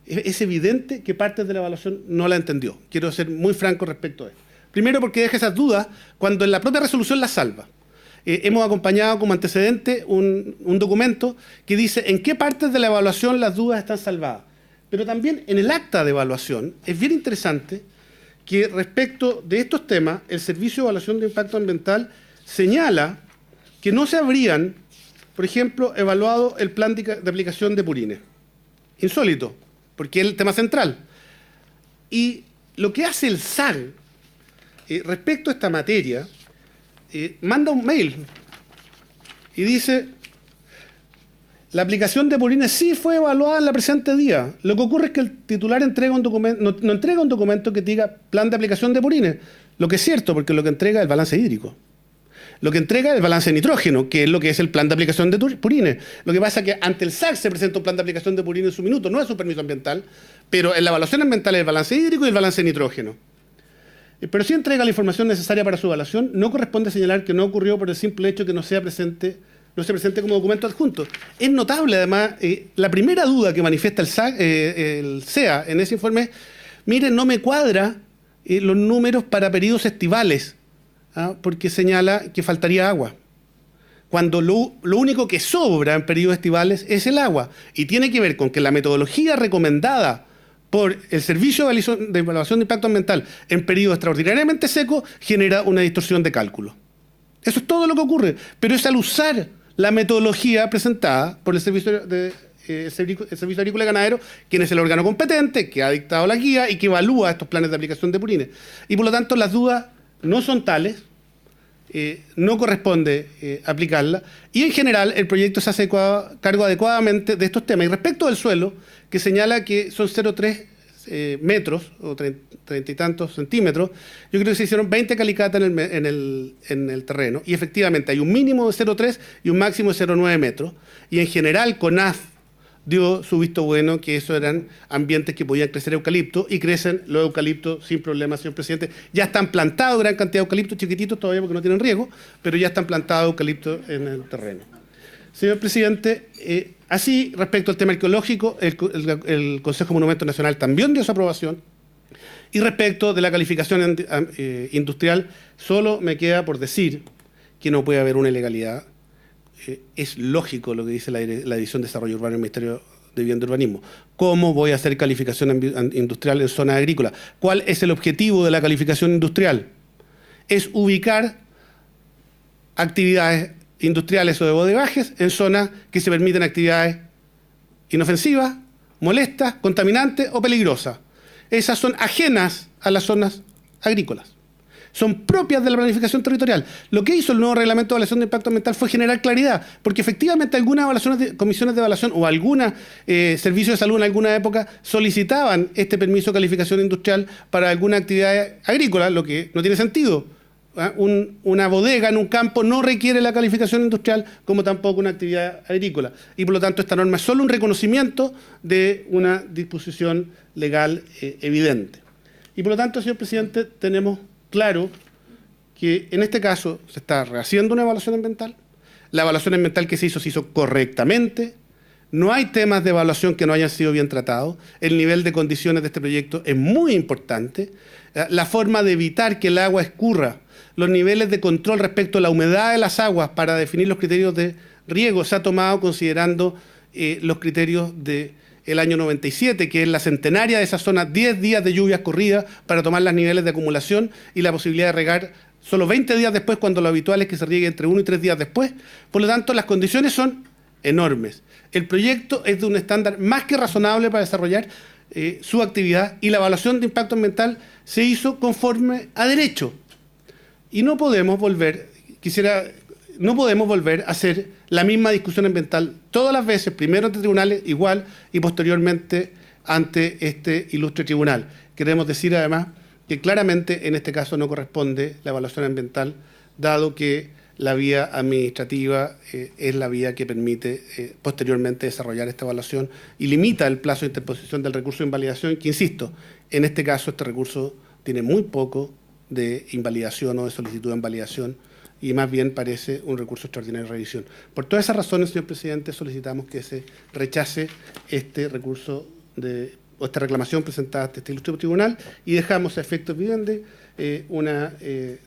es evidente que parte de la evaluación no la entendió. Quiero ser muy franco respecto a esto. Primero, porque deja esas dudas cuando en la propia resolución las salva. Hemos acompañado como antecedente un documento que dice en qué partes de la evaluación las dudas están salvadas. Pero también en el acta de evaluación es bien interesante que respecto de estos temas, el Servicio de Evaluación de Impacto Ambiental señala que no se habrían, por ejemplo, evaluado el plan de aplicación de purines. Insólito, porque es el tema central. Y lo que hace el SAR respecto a esta materia, manda un mail y dice: la aplicación de purines sí fue evaluada en la presente día. Lo que ocurre es que el titular entrega un documento, no entrega un documento que diga plan de aplicación de purines, lo que es cierto, porque lo que entrega es el balance hídrico. Lo que entrega es el balance de nitrógeno, que es lo que es el plan de aplicación de purines. Lo que pasa es que ante el SAC se presenta un plan de aplicación de purines en su minuto, no es un permiso ambiental, pero en la evaluación ambiental es el balance hídrico y el balance de nitrógeno. Pero si entrega la información necesaria para su evaluación, no corresponde señalar que no ocurrió por el simple hecho que no se presente como documento adjunto. Es notable, además, la primera duda que manifiesta el SEA en ese informe es: miren, no me cuadra los números para periodos estivales, porque señala que faltaría agua. Cuando lo único que sobra en periodos estivales es el agua, y tiene que ver con que la metodología recomendada por el Servicio de Evaluación de Impacto Ambiental en periodo extraordinariamente seco genera una distorsión de cálculo. Eso es todo lo que ocurre, pero es al usar la metodología presentada por el Servicio Agrícola y Ganadero, quien es el órgano competente, que ha dictado la guía y que evalúa estos planes de aplicación de purines. Y por lo tanto las dudas no son tales, no corresponde aplicarla, y en general el proyecto se hace cargo adecuadamente de estos temas. Y respecto del suelo, que señala que son 0,3 metros o 30 y tantos centímetros, yo creo que se hicieron 20 calicatas en el terreno, y efectivamente hay un mínimo de 0,3 y un máximo de 0,9 metros, y en general CONAF dio su visto bueno que esos eran ambientes que podían crecer eucalipto, y crecen los eucaliptos sin problema, señor presidente. Ya están plantados gran cantidad de eucaliptos, chiquititos todavía porque no tienen riego, pero ya están plantados eucaliptos en el terreno. Señor presidente, así respecto al tema arqueológico, el Consejo de Monumentos Nacional también dio su aprobación, y respecto de la calificación industrial, solo me queda por decir que no puede haber una ilegalidad. Es lógico lo que dice la División de Desarrollo Urbano del Ministerio de Vivienda y Urbanismo. ¿Cómo voy a hacer calificación industrial en zona agrícola? ¿Cuál es el objetivo de la calificación industrial? Es ubicar actividades industriales o de bodegajes en zonas que se permiten actividades inofensivas, molestas, contaminantes o peligrosas. Esas son ajenas a las zonas agrícolas. Son propias de la planificación territorial. Lo que hizo el nuevo reglamento de evaluación de impacto ambiental fue generar claridad, porque efectivamente algunas comisiones de evaluación o algunos servicios de salud en alguna época solicitaban este permiso de calificación industrial para alguna actividad agrícola, lo que no tiene sentido. Una bodega en un campo no requiere la calificación industrial, como tampoco una actividad agrícola. Y por lo tanto esta norma es solo un reconocimiento de una disposición legal evidente. Y por lo tanto, señor presidente, tenemos claro que en este caso se está rehaciendo una evaluación ambiental. La evaluación ambiental que se hizo correctamente. No hay temas de evaluación que no hayan sido bien tratados. El nivel de condiciones de este proyecto es muy importante. La forma de evitar que el agua escurra, los niveles de control respecto a la humedad de las aguas para definir los criterios de riego se ha tomado considerando los criterios del año 97, que es la centenaria de esa zona, 10 días de lluvias corridas para tomar los niveles de acumulación y la posibilidad de regar solo 20 días después, cuando lo habitual es que se riegue entre 1 y 3 días después. Por lo tanto, las condiciones son enormes. El proyecto es de un estándar más que razonable para desarrollar su actividad, y la evaluación de impacto ambiental se hizo conforme a derecho. Y no podemos volver a hacer la misma discusión ambiental todas las veces, primero ante tribunales igual y posteriormente ante este ilustre tribunal. Queremos decir además que claramente en este caso no corresponde la evaluación ambiental, dado que la vía administrativa es la vía que permite posteriormente desarrollar esta evaluación y limita el plazo de interposición del recurso de invalidación, que insisto, en este caso este recurso tiene muy poco de invalidación o de solicitud de invalidación, y más bien parece un recurso extraordinario de revisión. Por todas esas razones, señor presidente, solicitamos que se rechace este recurso o esta reclamación presentada ante este ilustre tribunal, y dejamos a efectos evidentes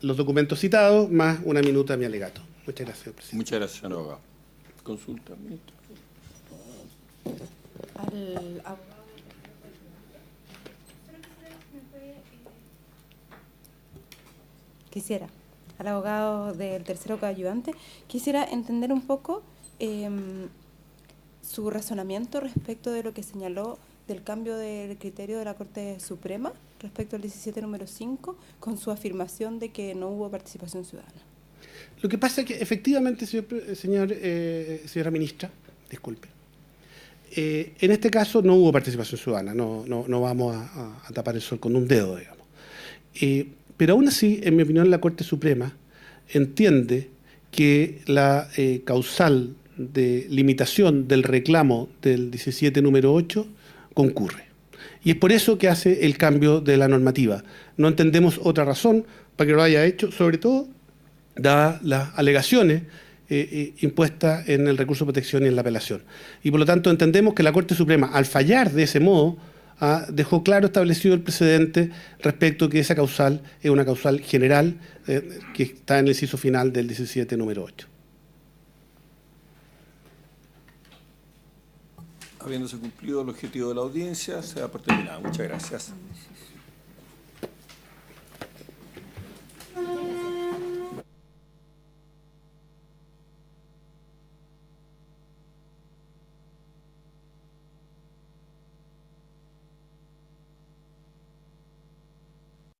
los documentos citados más una minuta de mi alegato. Muchas gracias, señor presidente. Muchas gracias, señor abogado. Consulta, ministro. Quisiera, al abogado del tercero coadyuvante, quisiera entender un poco su razonamiento respecto de lo que señaló del cambio del criterio de la Corte Suprema respecto al 17 número 5, con su afirmación de que no hubo participación ciudadana. Lo que pasa es que efectivamente, señora ministra, disculpe, en este caso no hubo participación ciudadana, no vamos a tapar el sol con un dedo, digamos. Pero aún así, en mi opinión, la Corte Suprema entiende que la causal de limitación del reclamo del 17 número 8 concurre. Y es por eso que hace el cambio de la normativa. No entendemos otra razón para que lo haya hecho, sobre todo dadas las alegaciones impuestas en el recurso de protección y en la apelación. Y por lo tanto entendemos que la Corte Suprema, al fallar de ese modo, dejó claro establecido el precedente respecto a que esa causal es una causal general que está en el inciso final del 17 número 8. Habiéndose cumplido el objetivo de la audiencia, se da por terminada. Muchas gracias.